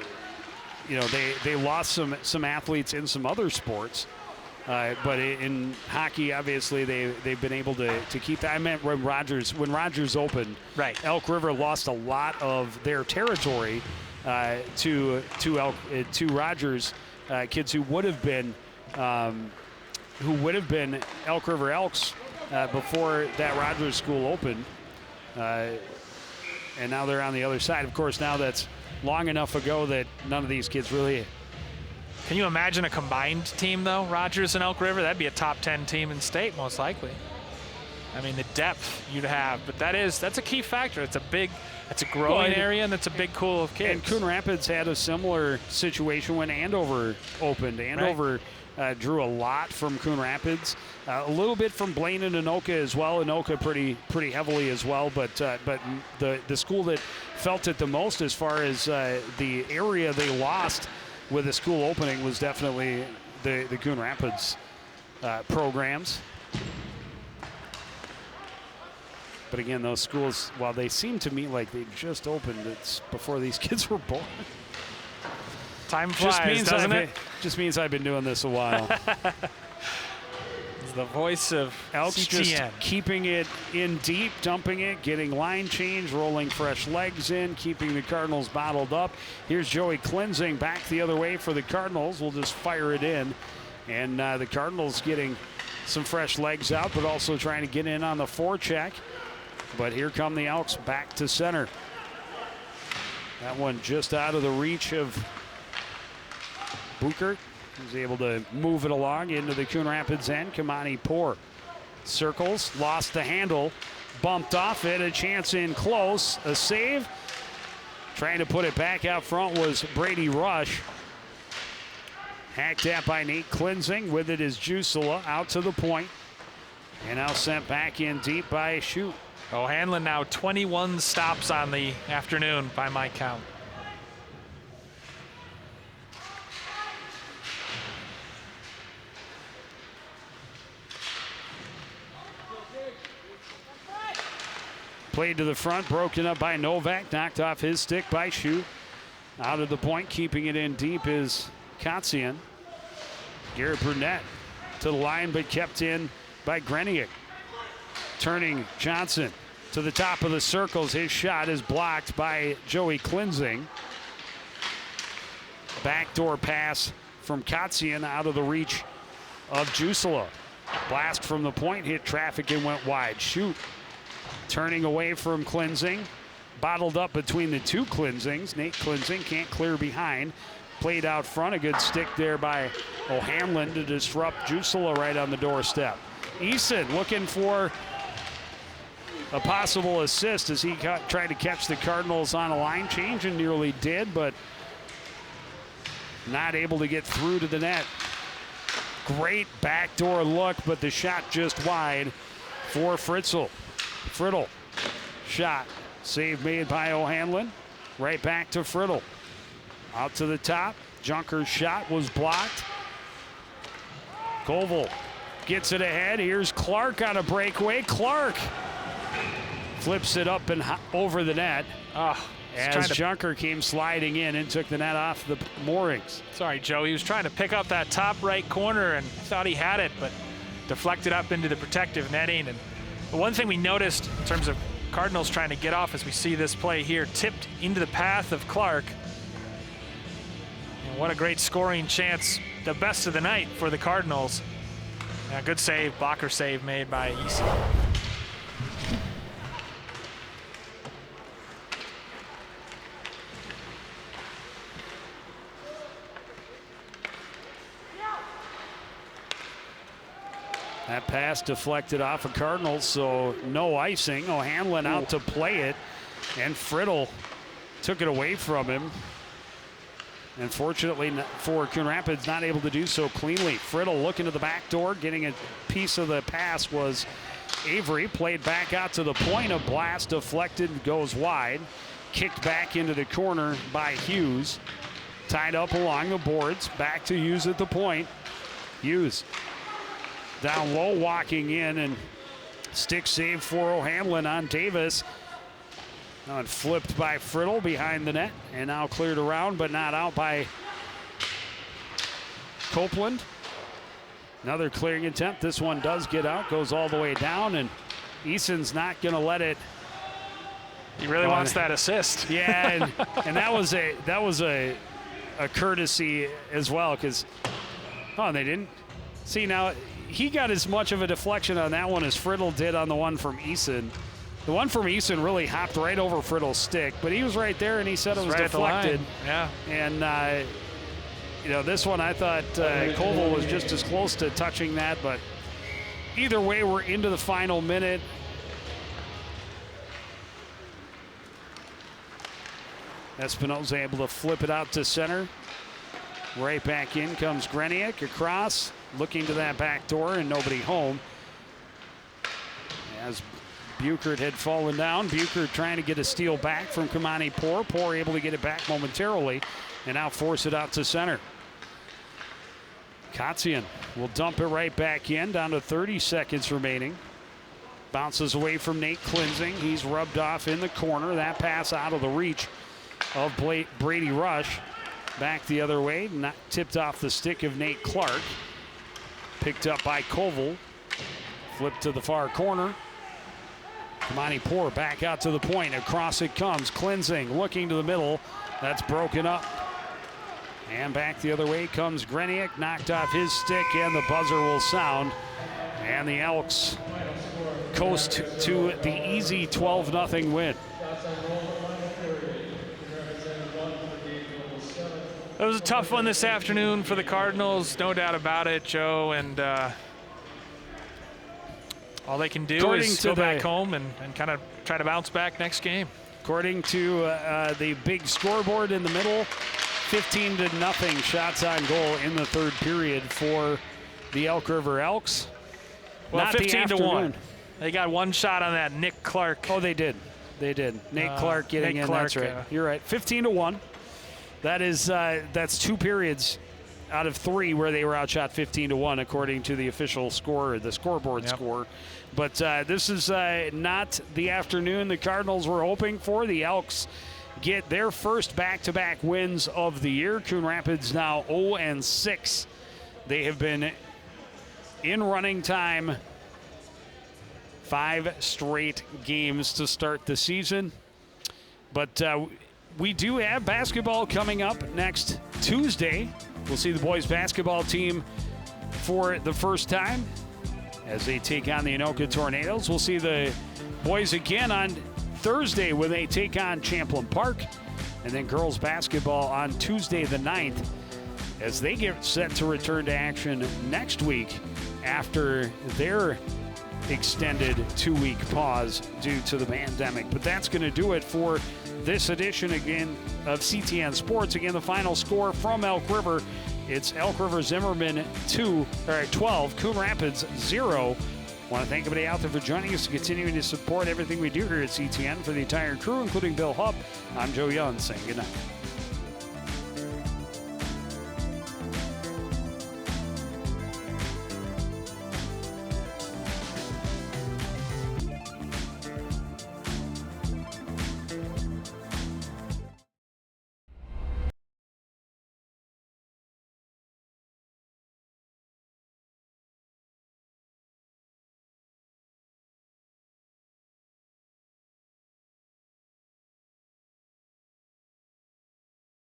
Speaker 1: lost some athletes in some other sports. But in hockey, obviously, they've been able to keep that. I meant when Rogers opened,
Speaker 2: right.
Speaker 1: Elk River lost a lot of their territory to Rogers, kids who would have been Elk River Elks before that Rogers school opened, and now they're on the other side. Of course, now that's long enough ago that none of these kids really.
Speaker 2: Can you imagine a combined team, though? Rogers and Elk River? That'd be a top 10 team in state, most likely. I mean, the depth you'd have, but that's a key factor. It's a growing area, and it's a big pool of kids.
Speaker 1: And Coon Rapids had a similar situation when Andover opened. Andover drew a lot from Coon Rapids, a little bit from Blaine and Anoka as well. Anoka pretty heavily as well, but the school that felt it the most as far as the area they lost with the school opening was definitely the Coon Rapids programs. But again, those schools, while they seem to me like they just opened, it's before these kids were born.
Speaker 2: Time flies, doesn't it?
Speaker 1: Just means I've been doing this a while.
Speaker 2: It's the voice of
Speaker 1: Elks
Speaker 2: CTN.
Speaker 1: just keeping it in deep, dumping it, getting line change, rolling fresh legs in, keeping the Cardinals bottled up. Here's Joey Cleansing back the other way for the Cardinals. We'll just fire it in. And the Cardinals getting some fresh legs out, but also trying to get in on the forecheck. But here come the Elks back to center. That one just out of the reach of Buchert. He's able to move it along into the Coon Rapids end. Kamani Poor Circles, lost the handle, bumped off it, a chance in close, a save. Trying to put it back out front was Brady Rush. Hacked at by Nate Klinzing. With it is Jusula out to the point. And now sent back in deep by Shoot.
Speaker 2: O'Hanlon now 21 stops on the afternoon by my count.
Speaker 1: Played to the front, broken up by Novak, knocked off his stick by Shoot. Out of the point, keeping it in deep is Kotzian. Garrett Burnett to the line, but kept in by Greniak. Turning Johnson to the top of the circles. His shot is blocked by Joey Klinzing. Backdoor pass from Kotzian out of the reach of Jusula. Blast from the point, hit traffic and went wide. Shoot. Turning away from Klinzing. Bottled up between the two Klinzings. Nate Klinzing can't clear behind. Played out front. A good stick there by O'Hanlon to disrupt Jusula right on the doorstep. Eason looking for a possible assist as he tried to catch the Cardinals on a line change and nearly did, but not able to get through to the net. Great backdoor look, but the shot just wide for Fritzl. Friddle, shot, save made by O'Hanlon. Right back to Friddle. Out to the top, Junker's shot was blocked. Koval gets it ahead. Here's Clark on a breakaway. Clark flips it up and over the net. As Junker came sliding in and took the net off the moorings.
Speaker 2: Sorry, Joe. He was trying to pick up that top right corner and thought he had it, but deflected up into the protective netting. And the one thing we noticed in terms of Cardinals trying to get off as we see this play here, tipped into the path of Clark. And what a great scoring chance. The best of the night for the Cardinals. Good save, blocker save made by Eason.
Speaker 1: That pass deflected off of Cardinals, so no icing. O'Hanlon out to play it, and Friddle took it away from him. Unfortunately for Coon Rapids, not able to do so cleanly. Friddle looking to the back door, getting a piece of the pass was Avery. Played back out to the point. A blast deflected, goes wide. Kicked back into the corner by Hughes. Tied up along the boards. Back to Hughes at the point. Hughes down low, walking in, and stick save for O'Hanlon on Davis. And flipped by Friddle behind the net, and now cleared around, but not out by Copeland. Another clearing attempt. This one does get out, goes all the way down, and Eason's not going to let it.
Speaker 2: He really wants that assist.
Speaker 1: Yeah, and that was a courtesy as well, because they didn't see. Now he got as much of a deflection on that one as Friddle did on the one from Eason. The one from Eason really hopped right over Friddle's stick, but he was right there, and he said it was
Speaker 2: right
Speaker 1: deflected.
Speaker 2: Yeah.
Speaker 1: And this one I thought Koval was just as close to touching that, but either way, we're into the final minute. Espinosa able to flip it out to center. Right back in comes Greniak across, looking to that back door, and nobody home. As Buchert had fallen down. Buchert trying to get a steal back from Kamani Poor. Poor able to get it back momentarily and now force it out to center. Kotzian will dump it right back in, down to 30 seconds remaining. Bounces away from Nate Klinzing. He's rubbed off in the corner. That pass out of the reach of Brady Rush. Back the other way, not tipped off the stick of Nate Clark. Picked up by Koval. Flipped to the far corner. Kamani Poor back out to the point. Across it comes. Klinzing looking to the middle. That's broken up. And back the other way comes Greniak. Knocked off his stick, and the buzzer will sound. And the Elks coast to the easy 12-0 win.
Speaker 2: It was a tough one this afternoon for the Cardinals, no doubt about it, Joe. And All they can do
Speaker 1: According
Speaker 2: is
Speaker 1: to
Speaker 2: go
Speaker 1: the-
Speaker 2: back home and kind of try to bounce back next game.
Speaker 1: According to the big scoreboard in the middle, 15-0 shots on goal in the third period for the Elk River Elks.
Speaker 2: Well,
Speaker 1: Not the
Speaker 2: 15-1.
Speaker 1: afternoon.
Speaker 2: They got one shot on that Nick Clark.
Speaker 1: Oh, they did. They did. Nate Clark getting
Speaker 2: Nate
Speaker 1: in.
Speaker 2: Clark,
Speaker 1: That's right. You're right. 15-1. That is that's 2 periods out of 3 where they were outshot 15-1, according to the official score, the scoreboard score. But this is not the afternoon the Cardinals were hoping for. The Elks get their first back-to-back wins of the year. Coon Rapids now 0-6. They have been in running time 5 straight games to start the season. But we do have basketball coming up next Tuesday. We'll see the boys basketball team for the first time as they take on the Anoka Tornadoes. We'll see the boys again on Thursday when they take on Champlain Park. And then girls basketball on Tuesday the 9th as they get set to return to action next week after their extended 2-week pause due to the pandemic. But that's going to do it for this edition again of CTN Sports. Again, the final score from Elk River, it's Elk River Zimmerman 12, Coon Rapids 0. I want to thank everybody out there for joining us and continuing to support everything we do here at CTN. For the entire crew, including Bill Hupp, I'm Joe Young saying good night.